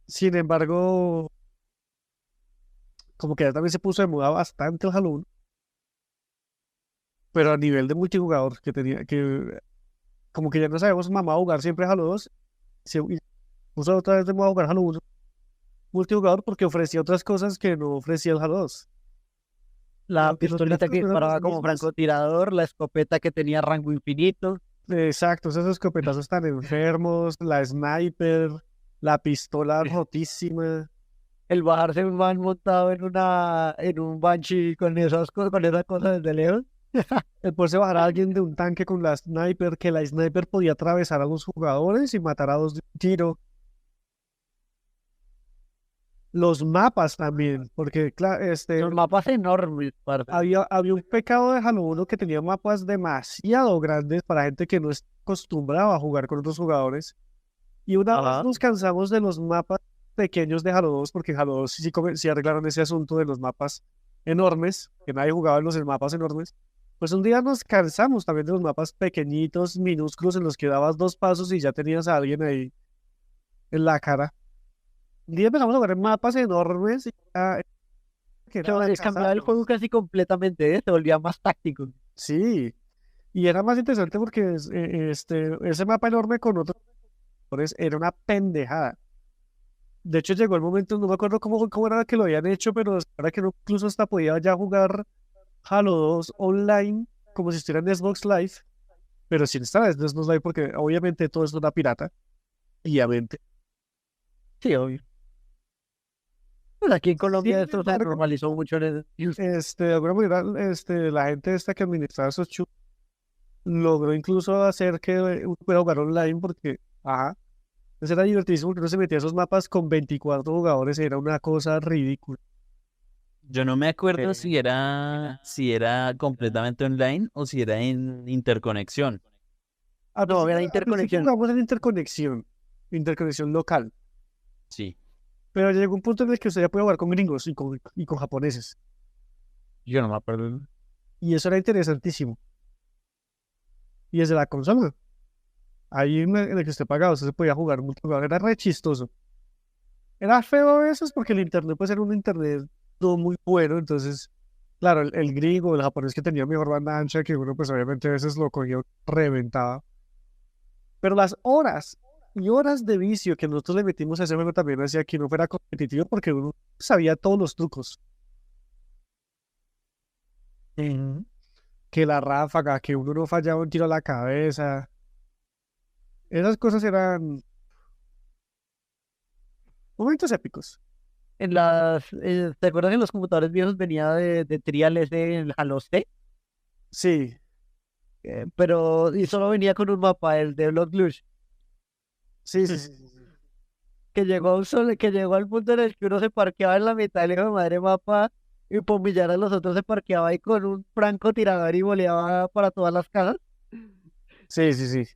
Speaker 1: Sin embargo, como que ya también se puso de moda bastante el Halo 1, pero a nivel de multijugador, que tenía que, como que ya no sabemos mamá jugar siempre Halo 2, y puso otra vez de moda jugar Halo 1 multijugador porque ofrecía otras cosas que no ofrecía el Halo 2.
Speaker 3: La
Speaker 1: Los
Speaker 3: pistolita que
Speaker 1: gráficos no eran
Speaker 3: disparaba
Speaker 1: los
Speaker 3: como
Speaker 1: mismos.
Speaker 3: francotirador, la escopeta que tenía rango infinito,
Speaker 1: Exacto, esos escopetazos tan enfermos, la sniper, la pistola rotísima.
Speaker 3: el bajarse un man montado en un Banshee con con esas cosas desde lejos.
Speaker 1: El poderse bajar a alguien de un tanque con la sniper, que la sniper podía atravesar a los jugadores y matar a dos de un tiro. Los mapas también, porque
Speaker 3: Los mapas enormes, parce.
Speaker 1: había un pecado de Halo 1 que tenía mapas demasiado grandes para gente que no está acostumbrada a jugar con otros jugadores. Y una vez
Speaker 3: Ajá.
Speaker 1: nos cansamos de los mapas pequeños de Halo 2, porque Halo 2 sí arreglaron ese asunto de los mapas enormes, que nadie jugaba en los mapas enormes. Pues un día nos cansamos también de los mapas pequeñitos, minúsculos, en los que dabas dos pasos y ya tenías a alguien ahí en la cara. Un día empezamos a ver mapas enormes y que era
Speaker 3: Les cambiaba el
Speaker 1: cazarlos.
Speaker 3: juego casi completamente, ¿eh? Se volvía más táctico.
Speaker 1: Sí, y era más interesante porque ese mapa enorme con otros jugadores era una pendejada. De hecho, llegó el momento, no me acuerdo cómo era que lo habían hecho, pero ahora que uno incluso hasta podía ya jugar Halo 2 online como si estuviera en Xbox Live, pero sin estar en Xbox Live porque obviamente todo es una pirata, obviamente.
Speaker 3: Sí, obvio. Pues aquí en Colombia
Speaker 1: Sin
Speaker 3: esto se
Speaker 1: embargo,
Speaker 3: normalizó mucho
Speaker 1: de alguna manera, la gente esta que administraba esos chus logró incluso hacer que uno pudiera jugar online porque, ajá, eso era divertísimo porque uno se metía a esos mapas con 24 jugadores, era una cosa ridícula.
Speaker 4: Yo no me acuerdo si era completamente online o si era en interconexión.
Speaker 1: Al
Speaker 3: No,
Speaker 1: principio,
Speaker 3: era
Speaker 1: al principio
Speaker 3: interconexión.
Speaker 1: jugamos en interconexión local.
Speaker 4: Sí.
Speaker 1: Pero llegó un punto en el que usted ya podía jugar con gringos y con japoneses.
Speaker 3: Yo no me acuerdo.
Speaker 1: Y eso era interesantísimo. Y desde la consola, ahí en el que usted pagaba, usted se podía jugar multijugador, era re chistoso. Era feo a veces porque el internet pues era un internet no muy bueno, entonces, claro, el gringo, el japonés que tenía mejor banda ancha que uno, pues obviamente a veces lo cogió, reventaba. Pero las horas y horas de vicio que nosotros le metimos a ese juego también hacía que no fuera competitivo porque uno sabía todos los trucos. Que la ráfaga, que uno no fallaba un tiro a la cabeza. Esas cosas eran momentos épicos.
Speaker 3: ¿Te acuerdas que en los computadores viejos venía de trial ese, el Halo C?
Speaker 1: Sí,
Speaker 3: Y solo venía con un mapa, el de Blood Lush,
Speaker 1: sí, sí, sí, sí, sí.
Speaker 3: que llegó al punto en el que uno se parqueaba en la mitad del hijo de madre mapa y por humillar a los otros se parqueaba ahí con un francotirador y boleaba para todas las casas
Speaker 1: Sí, sí, sí.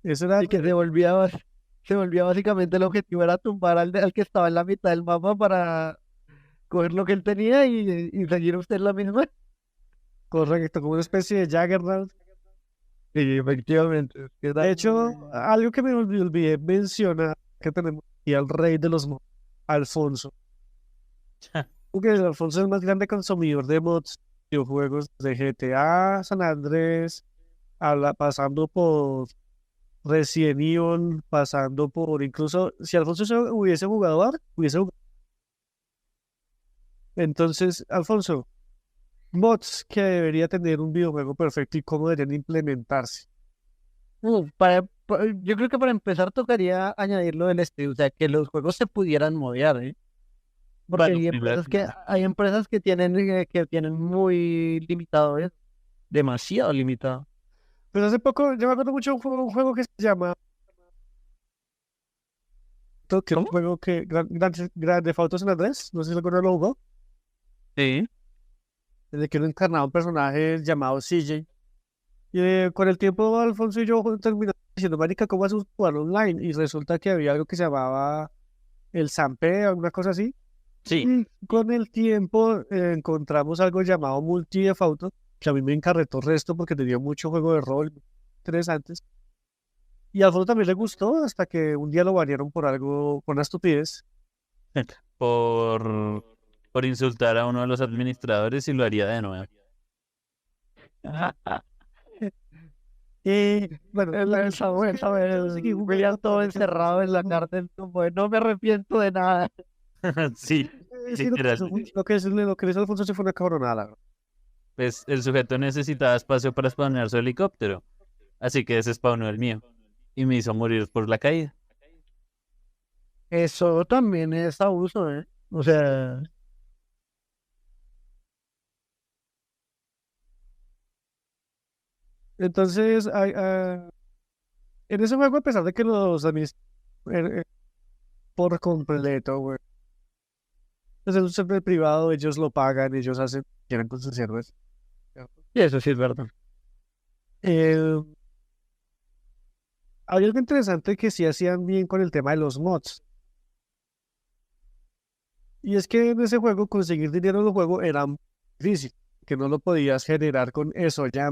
Speaker 1: Eso era,
Speaker 3: y que se volvía básicamente el objetivo era tumbar al que estaba en la mitad del mapa para coger lo que él tenía y seguir usted la misma.
Speaker 1: correcto, como una especie de Juggernaut.
Speaker 3: Sí, efectivamente. Es que era
Speaker 1: De hecho,
Speaker 3: muy-
Speaker 1: algo que me olvidé mencionar, que tenemos aquí al rey de los mods, Alfonso. Porque Alfonso es el más grande consumidor de mods, videojuegos de GTA, San Andrés, pasando por Resident Evil, pasando por incluso, si Alfonso hubiese jugado ARK, hubiese jugado. Entonces, Alfonso, mods que debería tener un videojuego perfecto y cómo deberían implementarse.
Speaker 3: Yo creo que para empezar tocaría añadirlo del estilo, o sea, que los juegos se pudieran modear, ¿eh? Porque
Speaker 4: Bueno, primero,
Speaker 3: hay empresas que tienen muy limitado eso, demasiado limitado.
Speaker 1: Pero hace poco, yo me acuerdo mucho de un juego que se llama, que era un
Speaker 3: ¿Cómo?
Speaker 1: juego que, Grand Theft Auto San Andrés, no sé si alguno lo jugó,
Speaker 3: Sí.
Speaker 1: en el que uno encarnaba un personaje llamado CJ. Y con el tiempo, Alfonso y yo terminamos diciendo, marica, ¿cómo haces jugar online? Y resulta que había algo que se llamaba el Sampe, alguna cosa así.
Speaker 4: sí,
Speaker 1: Y con el tiempo encontramos algo llamado Multi Def Auto, que a mí me encarretó el resto porque tenía mucho juego de rol interesantes. Y a Alfonso también le gustó hasta que un día lo banearon por algo, por una estupidez.
Speaker 4: por, por insultar a uno de los administradores y lo haría de nuevo.
Speaker 1: Y bueno,
Speaker 3: Samuel,
Speaker 1: seguí
Speaker 3: William
Speaker 1: jugando
Speaker 3: todo
Speaker 1: con
Speaker 3: encerrado en la cárcel, como de, no me arrepiento de nada.
Speaker 4: Sí,
Speaker 1: Sí, lo que
Speaker 4: literal.
Speaker 1: lo que hizo Alfonso sí fue una cabronada, la verdad.
Speaker 4: Pues el sujeto necesitaba espacio para spawnear su helicóptero, así que desespawnó el mío y me hizo morir por la caída.
Speaker 3: Eso también es abuso, ¿eh? O sea,
Speaker 1: Entonces, en ese juego, a pesar de que los por completo, güey, pues es un server privado, ellos lo pagan, ellos hacen lo que quieran con sus servers.
Speaker 3: y eso sí es verdad.
Speaker 1: Eh, Hay algo interesante que sí hacían bien con el tema de los mods. Y es que en ese juego conseguir dinero en el juego era muy difícil, que no lo podías generar con eso ya.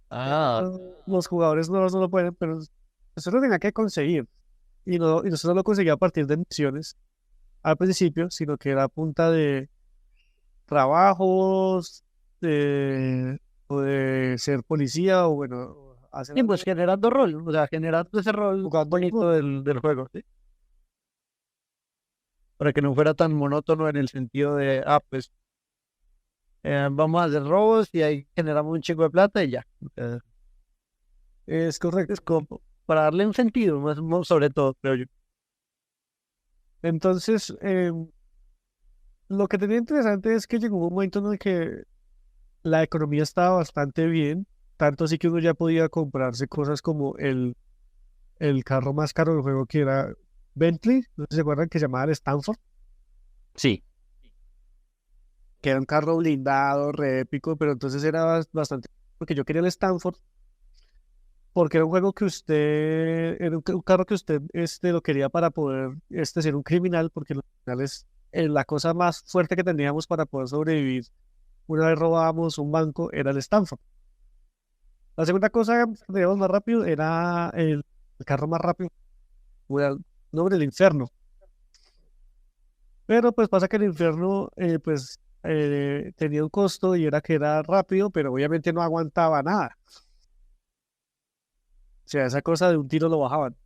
Speaker 4: Ah,
Speaker 1: Los jugadores no lo pueden, pero eso lo tenía que conseguir. Y no solo lo conseguía a partir de misiones al principio, sino que era a punta de trabajos, o de ser policía, o bueno, hacer
Speaker 3: Y
Speaker 1: algo
Speaker 3: pues generando rol, o sea, generando ese rol
Speaker 1: jugando
Speaker 3: bonito del juego, ¿sí? Para que no fuera tan monótono en el sentido de, pues vamos a hacer robos y ahí generamos un chingo de plata y ya. O sea,
Speaker 1: es correcto.
Speaker 3: es como para darle un sentido, sobre todo, creo yo.
Speaker 1: Entonces, lo que tenía interesante es que llegó un momento en el que la economía estaba bastante bien, tanto así que uno ya podía comprarse cosas como el carro más caro del juego, que era Bentley, no sé si se acuerdan que se llamaba el Stanford,
Speaker 4: sí,
Speaker 1: que era un carro blindado, re épico, pero entonces era bastante, porque yo quería el Stanford, porque era un juego que usted, era un carro que usted lo quería para poder ser un criminal, porque los criminales, la cosa más fuerte que teníamos para poder sobrevivir una vez robábamos un banco era el Stanford. La segunda cosa que teníamos más rápido era el carro más rápido, era el nombre del infierno. Pero pues pasa que el infierno tenía un costo y era que era rápido, pero obviamente no aguantaba nada. O sea, esa cosa de un tiro lo bajaban.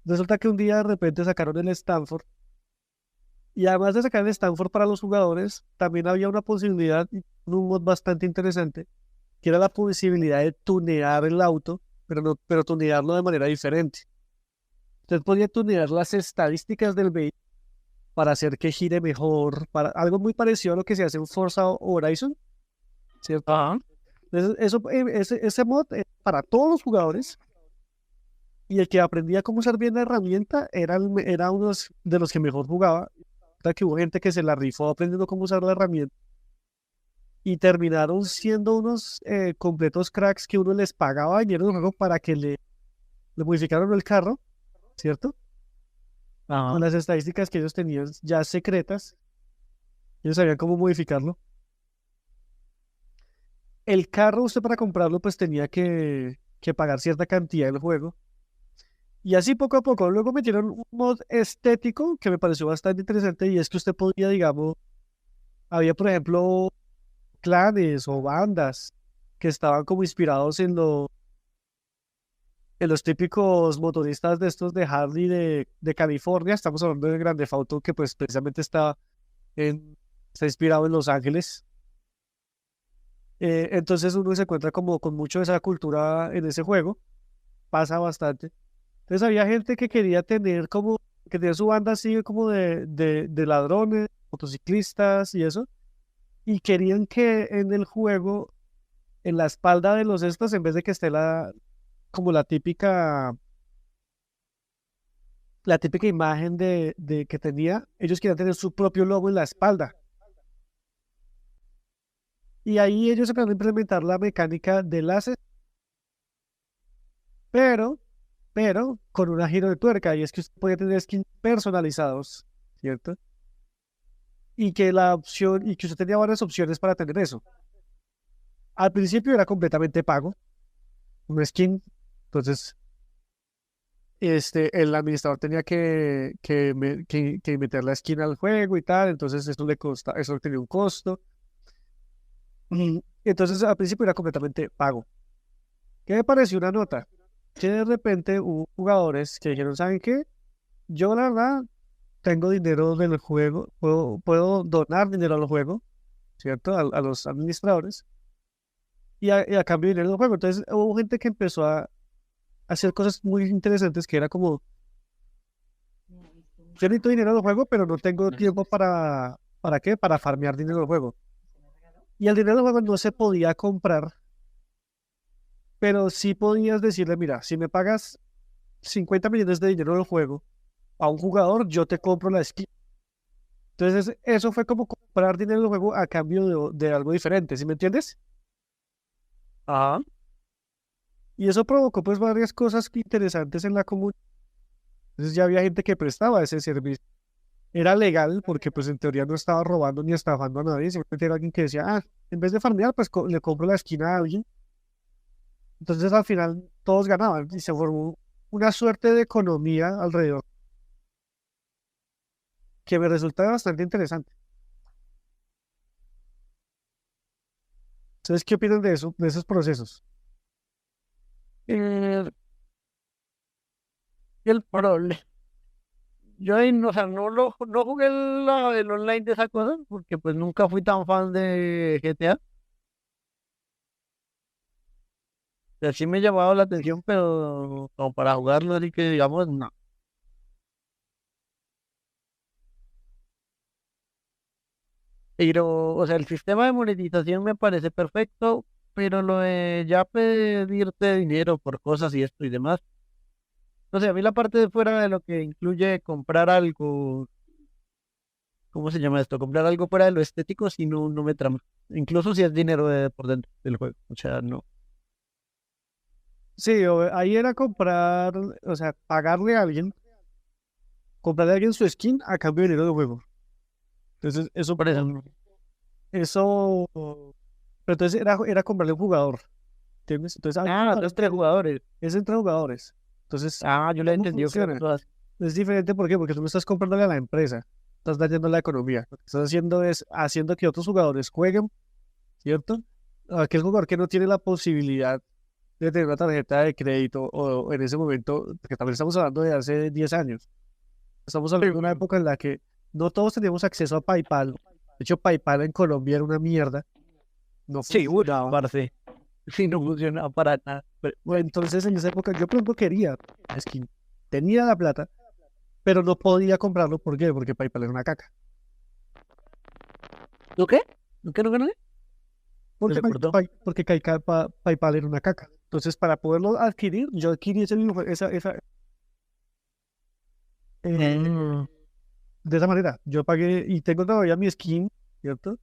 Speaker 1: Resulta que un día de repente sacaron el Stanford y además de sacar el Stanford para los jugadores, también había una posibilidad, un mod bastante interesante, que era la posibilidad de tunear el auto, pero tunearlo de manera diferente. Usted podía tunear las estadísticas del vehículo para hacer que gire mejor, para algo muy parecido a lo que se hace en Forza Horizon, ¿cierto?
Speaker 3: Ajá.
Speaker 1: Entonces, ese mod para todos los jugadores, y el que aprendía cómo usar bien la herramienta era uno de los que mejor jugaba. Que hubo gente que se la rifó aprendiendo cómo usar la herramienta y terminaron siendo unos completos cracks que uno les pagaba dinero en el juego para que le modificaran el carro, ¿cierto?
Speaker 3: Ajá.
Speaker 1: Con las estadísticas que ellos tenían ya secretas, ellos sabían cómo modificarlo. El carro, usted para comprarlo, pues tenía que pagar cierta cantidad del juego. Y así poco a poco, luego metieron un mod estético que me pareció bastante interesante y es que usted podía, digamos, había por ejemplo clanes o bandas que estaban como inspirados en los típicos motoristas de estos de Harley de California. Estamos hablando de Grand Theft Auto que pues precisamente está inspirado en Los Ángeles. Entonces uno se encuentra como con mucho de esa cultura en ese juego, pasa bastante. Entonces había gente que quería tener que tenía su banda así como de ladrones, motociclistas y eso, y querían que en el juego, en la espalda de los estos, en vez de que esté como la típica imagen de que tenía, ellos querían tener su propio logo en la espalda. Y ahí ellos empezaron a implementar la mecánica de láser, pero con una giro de tuerca, y es que usted podía tener skins personalizados, ¿cierto? Y que usted tenía varias opciones para tener eso. Al principio era completamente pago, un skin, entonces el administrador tenía que meter la skin al juego y tal, entonces eso tenía un costo. Entonces al principio era completamente pago. ¿Qué me pareció una nota? Que de repente hubo jugadores que dijeron, ¿saben qué? Yo la verdad tengo dinero del juego, puedo donar dinero al juego, ¿cierto? A los administradores y a cambio de dinero del juego. Entonces hubo gente que empezó a hacer cosas muy interesantes que era como, yo necesito dinero del juego, pero no tengo tiempo ¿para qué? Para farmear dinero del juego. Y el dinero del juego no se podía comprar, pero sí podías decirle, mira, si me pagas 50 millones de dinero del juego a un jugador, yo te compro la skin. Entonces, eso fue como comprar dinero del juego a cambio de algo diferente, ¿sí me entiendes?
Speaker 3: Ajá.
Speaker 1: Y eso provocó pues varias cosas interesantes en la comunidad. Entonces ya había gente que prestaba ese servicio. Era legal porque pues en teoría no estaba robando ni estafando a nadie, simplemente era alguien que decía, en vez de farmear, pues le compro la esquina a alguien. Entonces al final todos ganaban y se formó una suerte de economía alrededor que me resulta bastante interesante. ¿Ustedes qué opinan de eso, de esos procesos?
Speaker 3: Eh, el problema. Yo ahí no, o sea, no jugué el online de esa cosa porque pues nunca fui tan fan de GTA. O sea, sí me llamaba la atención, pero como para jugarlo, así que digamos, no. Pero, o sea, el sistema de monetización me parece perfecto, pero lo de ya pedirte dinero por cosas y esto y demás. No sé, a mí la parte de fuera de lo que incluye comprar algo, ¿cómo se llama esto? Comprar algo fuera de lo estético, si no, no me trama. Incluso si es dinero por dentro del juego. O sea, no.
Speaker 1: Sí, ahí era comprar, o sea, pagarle a alguien, comprarle a alguien su skin a cambio de dinero de juego. Entonces,
Speaker 3: Por eso.
Speaker 1: eso, pero entonces era comprarle un jugador, ¿entiendes? Entonces, hay
Speaker 3: Ah,
Speaker 1: jugadores
Speaker 3: los 3 jugadores.
Speaker 1: es entre jugadores. Entonces,
Speaker 3: Ah, yo le he
Speaker 1: ¿cómo
Speaker 3: entendido que
Speaker 1: funciona?
Speaker 3: eso así.
Speaker 1: Es diferente, ¿por qué? Porque tú no estás comprándole a la empresa, estás dañando la economía. Lo que estás haciendo es haciendo que otros jugadores jueguen, ¿cierto? Aquel jugador que no tiene la posibilidad de tener una tarjeta de crédito o en ese momento, porque también estamos hablando de hace 10 años, estamos hablando de una época en la que no todos teníamos acceso a PayPal. De hecho, PayPal en Colombia era una mierda, no
Speaker 3: Sí,
Speaker 1: funcionaba.
Speaker 3: parce. Sí, no funcionaba para nada.
Speaker 1: Bueno, entonces en esa época yo por ejemplo quería skin, tenía la plata, pero no podía comprarlo. ¿Por qué? Porque PayPal era una caca.
Speaker 3: ¿No qué? ¿No qué? ¿No qué? ¿No qué?
Speaker 1: Porque,
Speaker 3: Se cortó.
Speaker 1: porque PayPal era una caca. Entonces, para poderlo adquirir, yo adquirí ese mismo,
Speaker 3: Mm.
Speaker 1: de esa manera. Yo pagué y tengo todavía mi skin, ¿cierto?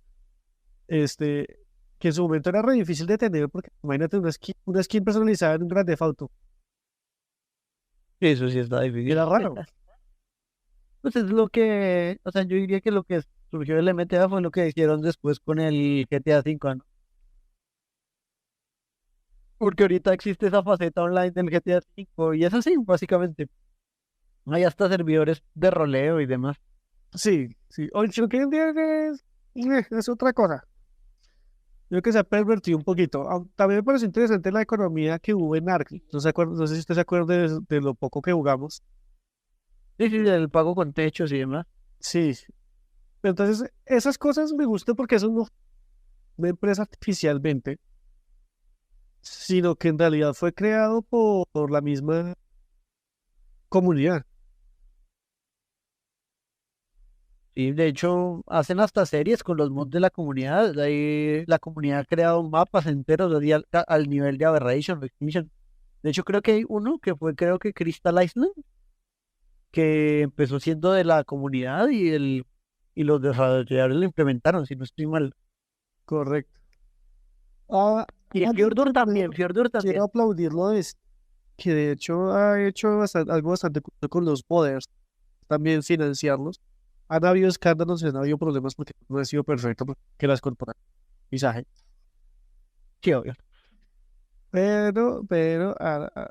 Speaker 1: Este, que en su momento era re difícil de tener, porque imagínate una skin personalizada en un Grand Theft Auto.
Speaker 3: Eso sí está difícil.
Speaker 1: Era raro.
Speaker 3: Pues es lo que, o sea, yo diría que lo que surgió del MTA fue lo que hicieron después con el GTA V, ¿no? Porque ahorita existe esa faceta online del GTA V y es así, básicamente. Hay hasta servidores de roleo y demás.
Speaker 1: Sí, sí. Hoy lo que hoy en día es otra cosa. Yo creo que se ha pervertido un poquito. También me pareció interesante la economía que hubo en Ark. No sé si usted se acuerda de lo poco que jugamos.
Speaker 3: Sí, sí, el pago con techos y demás.
Speaker 1: Sí. Entonces, esas cosas me gustan porque eso no fue una empresa artificialmente, sino que en realidad fue creado por la misma comunidad.
Speaker 3: Sí, de hecho, hacen hasta series con los mods de la comunidad. Ahí la comunidad ha creado mapas enteros así al nivel de Aberration o Extinction. De hecho, creo que hay uno que fue, creo que Crystal Island, que empezó siendo de la comunidad y los desarrolladores lo implementaron, si no estoy mal.
Speaker 1: Correcto. Ah,
Speaker 3: Y
Speaker 1: algo
Speaker 3: Fjordur también,
Speaker 1: que
Speaker 3: Fjordur
Speaker 1: quiero
Speaker 3: también.
Speaker 1: aplaudirlo es que de hecho ha hecho algo bastante curioso con los poderes, también financiarlos. Han habido escándalos, han habido problemas porque no ha sido perfecto, porque las corporaciones, mensaje.
Speaker 3: Sí, obvio.
Speaker 1: Pero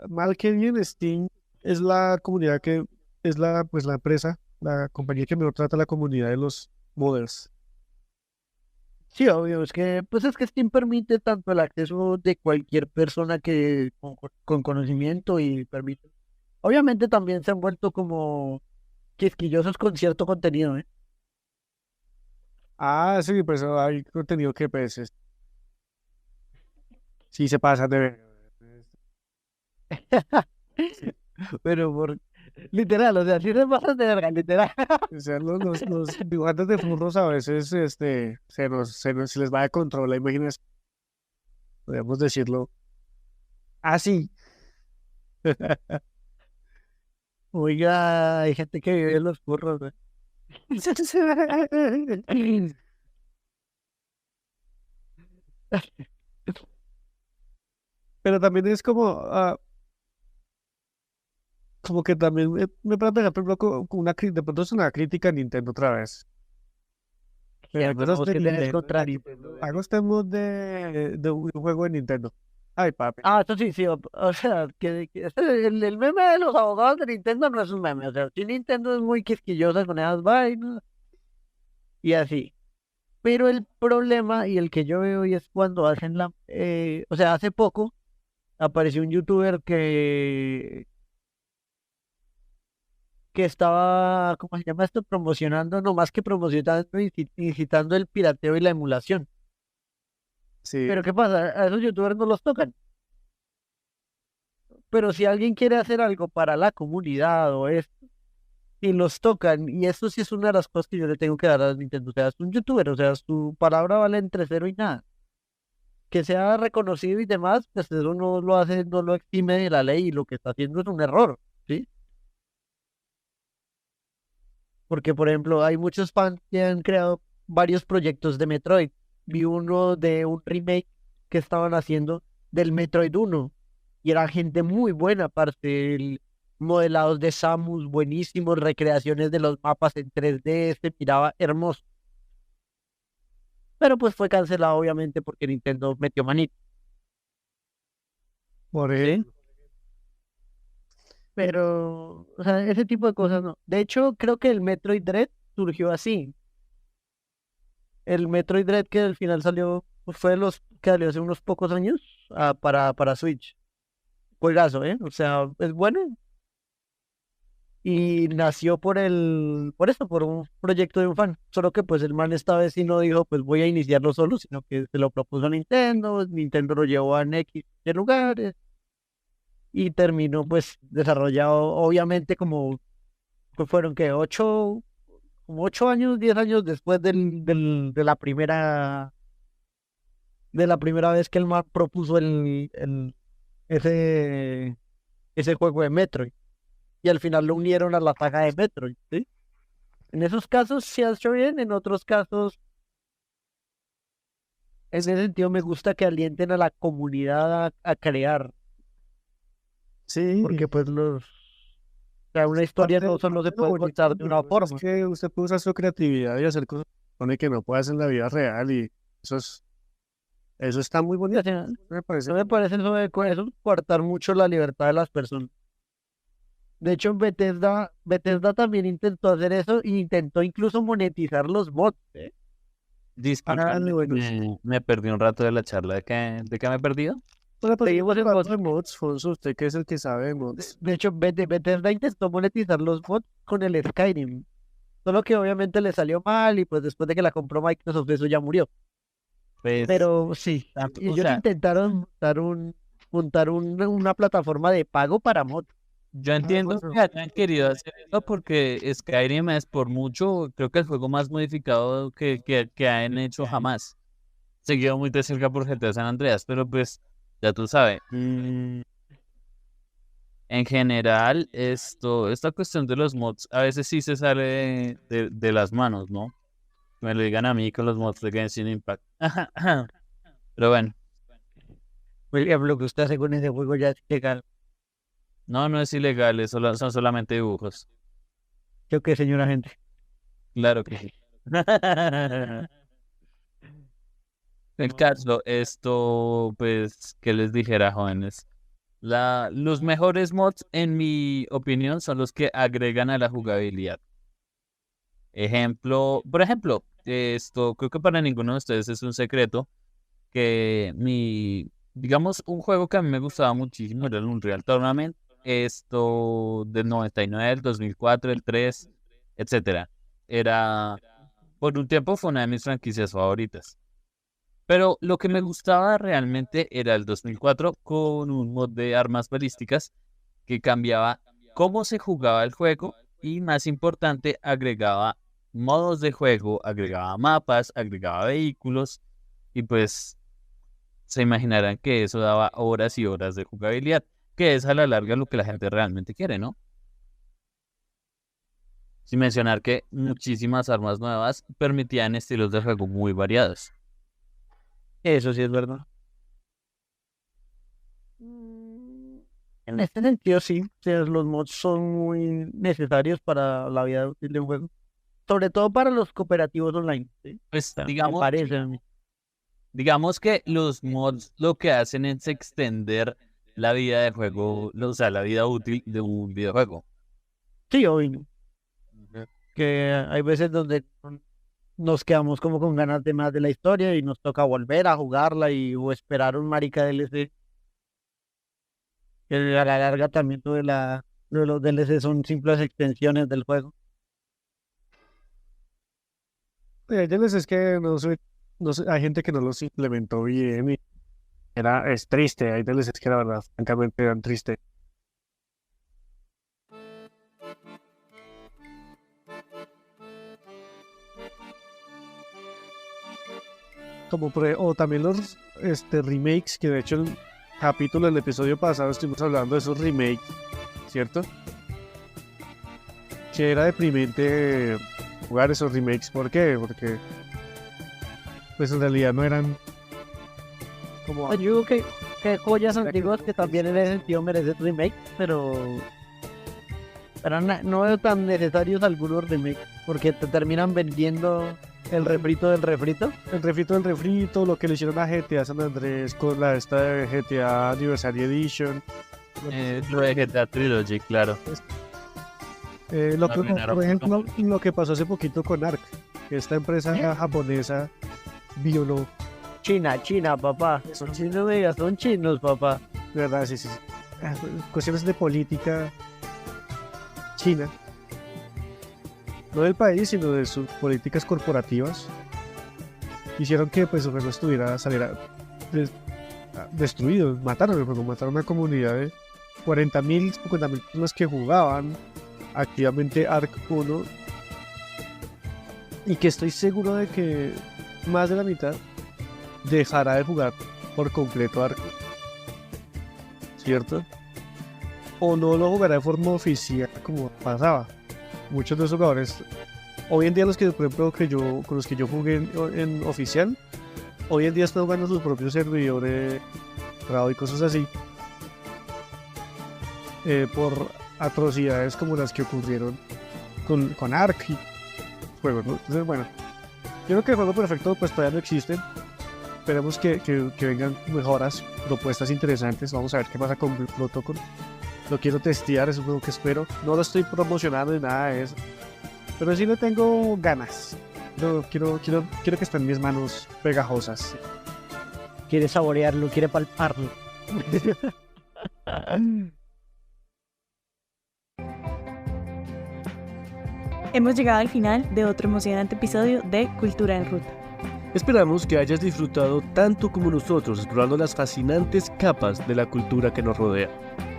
Speaker 1: mal que bien, Steam es la comunidad que es pues la empresa, la compañía que mejor trata a la comunidad de los modders.
Speaker 3: Sí, obvio, pues es que Steam permite tanto el acceso de cualquier persona que con conocimiento y permite. Obviamente también se han vuelto como quisquillosos con cierto contenido, ¿eh?
Speaker 1: Ah, sí, pues hay contenido que pues sí se pasa de ver. Sí.
Speaker 3: Pero literal, o sea, sí se pasan de verga, literal.
Speaker 1: O sea, los dibujantes de furros a veces se les va de control la imaginación, podríamos decirlo así.
Speaker 3: Oiga, hay gente que vive en los curros, güey.
Speaker 1: Pero también es como, como que también me plantea, por ejemplo, de pronto es una crítica a Nintendo otra vez. Pero
Speaker 3: Hermano,
Speaker 1: cosas
Speaker 3: vos
Speaker 1: de
Speaker 3: que tenés
Speaker 1: Nintendo,
Speaker 3: contra Nintendo, güey.
Speaker 1: hago este mood de un juego de Nintendo. Ay, papi.
Speaker 3: Ah, esto sí, sí, o sea, el meme de los abogados de Nintendo no es un meme, o sea, sí Nintendo es muy quisquillosa con esas vainas y así. Pero el problema y el que yo veo y es cuando hacen o sea, hace poco apareció un youtuber que estaba, ¿cómo se llama esto? Promocionando, no más que promocionando, incitando el pirateo y la emulación.
Speaker 1: Sí.
Speaker 3: Pero ¿qué pasa? A esos youtubers no los tocan. Pero si alguien quiere hacer algo para la comunidad o esto, y los tocan, y eso sí es una de las cosas que yo le tengo que dar a Nintendo. O sea, es un youtuber, o sea, su palabra vale entre cero y nada. Que sea reconocido y demás, pues eso no lo hace, no lo exime de la ley y lo que está haciendo es un error, ¿sí? Porque, por ejemplo, hay muchos fans que han creado varios proyectos de Metroid. Vi uno de un remake que estaban haciendo del Metroid 1 y era gente muy buena, aparte, modelados de Samus buenísimos, recreaciones de los mapas en 3D, se miraba hermoso. Pero pues fue cancelado obviamente porque Nintendo metió manito.
Speaker 1: Por ejemplo,
Speaker 3: Pero, o sea, ese tipo de cosas no. De hecho, creo que el Metroid Dread surgió así. El Metroid Dread que al final salió, pues, fue de los que salió hace unos pocos años para Switch. Juegazo, ¿eh? O sea, es bueno. Y nació por un proyecto de un fan. Solo que pues el man esta vez sí no dijo, pues voy a iniciarlo solo, sino que se lo propuso a Nintendo, Nintendo lo llevó a X de lugares y terminó pues desarrollado, obviamente como pues, fueron que como 8 años, 10 años después de la primera vez que el man propuso ese, ese juego de Metroid. Y al final lo unieron a la saga de Metroid, ¿sí? En esos casos se ha hecho bien, en otros casos, en ese sentido me gusta que alienten a la comunidad a crear,
Speaker 1: sí,
Speaker 3: porque pues o sea, una historia no solo se
Speaker 1: lo
Speaker 3: puede
Speaker 1: bonito
Speaker 3: contar de
Speaker 1: del
Speaker 3: una
Speaker 1: juego es
Speaker 3: forma.
Speaker 1: que usted puede usar su creatividad y hacer cosas que no puede hacer en la vida real y eso está muy
Speaker 3: O
Speaker 1: bonito,
Speaker 3: sea,
Speaker 1: me parece.
Speaker 3: no me parece eso coartar mucho la libertad de las personas. De hecho, Bethesda también intentó hacer eso e intentó incluso monetizar los bots, ¿eh?
Speaker 4: Disculpa,
Speaker 1: Bueno,
Speaker 4: me perdí un rato de la charla. ¿De qué me he perdido?
Speaker 1: bueno, pues
Speaker 3: Seguimos en
Speaker 1: hablando
Speaker 3: bots.
Speaker 1: de mods, Fonso, usted que es el que sabe de mods.
Speaker 3: De hecho, Bethesda intentó monetizar los bots con el Skyrim. Solo que obviamente le salió mal y pues después de que la compró Microsoft eso ya murió.
Speaker 4: Pues,
Speaker 3: Pero sí,
Speaker 4: o
Speaker 3: ellos
Speaker 4: sea,
Speaker 3: intentaron montar una plataforma de pago para mods.
Speaker 4: yo entiendo que hayan querido hacer eso porque Skyrim es por mucho, creo que el juego más modificado que han hecho jamás. Seguido muy de cerca por GTA San Andreas, pero pues, ya tú sabes. En general, esta cuestión de los mods a veces sí se sale de las manos, ¿no? Me lo digan a mí con los mods de Genshin Impact. Pero bueno,
Speaker 3: William, lo que usted hace con ese juego ya es ilegal.
Speaker 4: no es ilegal, son solamente dibujos.
Speaker 3: Yo qué, señora gente.
Speaker 4: Claro que sí. El caso, pues, ¿qué les dijera, jóvenes? Los mejores mods, en mi opinión, son los que agregan a la jugabilidad. Por ejemplo, creo que para ninguno de ustedes es un secreto que digamos, un juego que a mí me gustaba muchísimo era el Unreal Tournament, del 99, el 2004, el 3, etcétera. Por un tiempo fue una de mis franquicias favoritas. Pero lo que me gustaba realmente era el 2004 con un mod de armas balísticas que cambiaba cómo se jugaba el juego y, más importante, agregaba modos de juego, agregaba mapas, agregaba vehículos y pues se imaginarán que eso daba horas y horas de jugabilidad, que es a la larga lo que la gente realmente quiere, ¿no? Sin mencionar que muchísimas armas nuevas permitían estilos de juego muy variados.
Speaker 3: Eso sí es verdad. En este sentido, sí. O sea, los mods son muy necesarios para la vida útil de un juego. Sobre todo para los cooperativos online, ¿sí?
Speaker 4: Pues
Speaker 3: O sea, me
Speaker 4: digamos,
Speaker 3: parece a mí.
Speaker 4: digamos que los mods lo que hacen es extender la vida de juego, o sea, la vida útil de un videojuego.
Speaker 3: Sí, obvio. Que hay veces donde nos quedamos como con ganas de más de la historia y nos toca volver a jugarla o esperar un marica DLC. Que a la larga también los DLC son simples extensiones del juego.
Speaker 1: Hay es que no sé, hay gente que no los implementó bien y es triste, hay DLCs que la verdad, francamente, eran tristes. O también los remakes, que de hecho el capítulo del episodio pasado estuvimos hablando de esos remakes, ¿cierto? Que era deprimente jugar esos remakes. ¿Por qué? Porque pues en realidad no eran como
Speaker 3: Yo digo que que joyas antiguas que también en ese sentido merecen remake, pero no veo tan necesarios algunos remakes, porque te terminan vendiendo el refrito del refrito.
Speaker 1: El refrito del refrito, lo que le hicieron a GTA San Andrés con esta de GTA Anniversary Edition.
Speaker 4: Lo de GTA Trilogy, claro.
Speaker 1: Por ejemplo, lo que pasó hace poquito con ARK, que esta empresa japonesa violó.
Speaker 3: China, papá. Son chinos, diga, son chinos, papá.
Speaker 1: De verdad, sí. Cuestiones de política china. No del país, sino de sus políticas corporativas. Hicieron que pues, su juego saliera destruido. Mataron el juego, mataron a una comunidad de 40.000, 50.000 personas que jugaban activamente ARK 1. Y que estoy seguro de que más de la mitad dejará de jugar por completo ARK, ¿cierto? O no lo jugará de forma oficial como pasaba. Muchos de los jugadores, hoy en día los que, por ejemplo, con los que yo jugué en oficial, hoy en día están jugando sus propios servidores y cosas así, por atrocidades como las que ocurrieron con ARK y juegos, ¿no? Entonces, bueno, yo creo que el juego perfecto pues todavía no existe. Esperemos que vengan mejoras, propuestas interesantes. Vamos a ver qué pasa con Blue Protocol. Lo quiero testear, es un juego que espero. No lo estoy promocionando ni nada de eso, pero sí le tengo ganas. Quiero que esté en mis manos pegajosas.
Speaker 3: Quiere saborearlo, quiere palparlo.
Speaker 2: Hemos llegado al final de otro emocionante episodio de Cultura en Ruta.
Speaker 5: Esperamos que hayas disfrutado tanto como nosotros explorando las fascinantes capas de la cultura que nos rodea.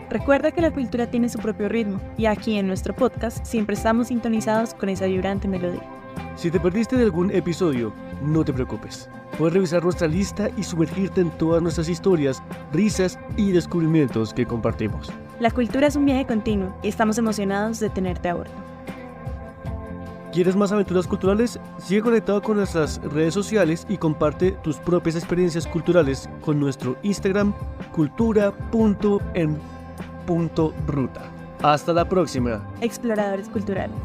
Speaker 2: Recuerda que la cultura tiene su propio ritmo y aquí en nuestro podcast siempre estamos sintonizados con esa vibrante melodía.
Speaker 5: Si te perdiste de algún episodio, no te preocupes. Puedes revisar nuestra lista y sumergirte en todas nuestras historias, risas y descubrimientos que compartimos.
Speaker 2: La cultura es un viaje continuo y estamos emocionados de tenerte a bordo.
Speaker 5: ¿Quieres más aventuras culturales? Sigue conectado con nuestras redes sociales y comparte tus propias experiencias culturales con nuestro Instagram cultura.en.ruta. Hasta la próxima.
Speaker 2: Exploradores culturales.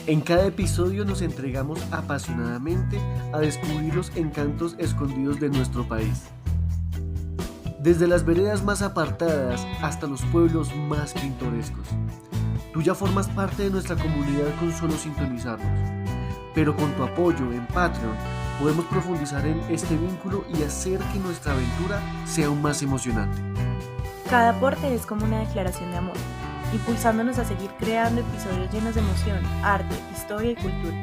Speaker 5: En cada episodio nos entregamos apasionadamente a descubrir los encantos escondidos de nuestro país. Desde las veredas más apartadas hasta los pueblos más pintorescos. Tú ya formas parte de nuestra comunidad con solo sintonizarnos. Pero con tu apoyo en Patreon podemos profundizar en este vínculo y hacer que nuestra aventura sea aún más emocionante.
Speaker 2: Cada aporte es como una declaración de amor, impulsándonos a seguir creando episodios llenos de emoción, arte, historia y cultura.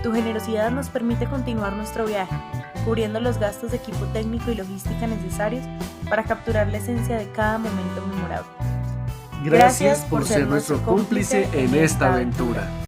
Speaker 2: Tu generosidad nos permite continuar nuestro viaje, cubriendo los gastos de equipo técnico y logística necesarios para capturar la esencia de cada momento memorable.
Speaker 5: Gracias por ser nuestro cómplice en esta aventura.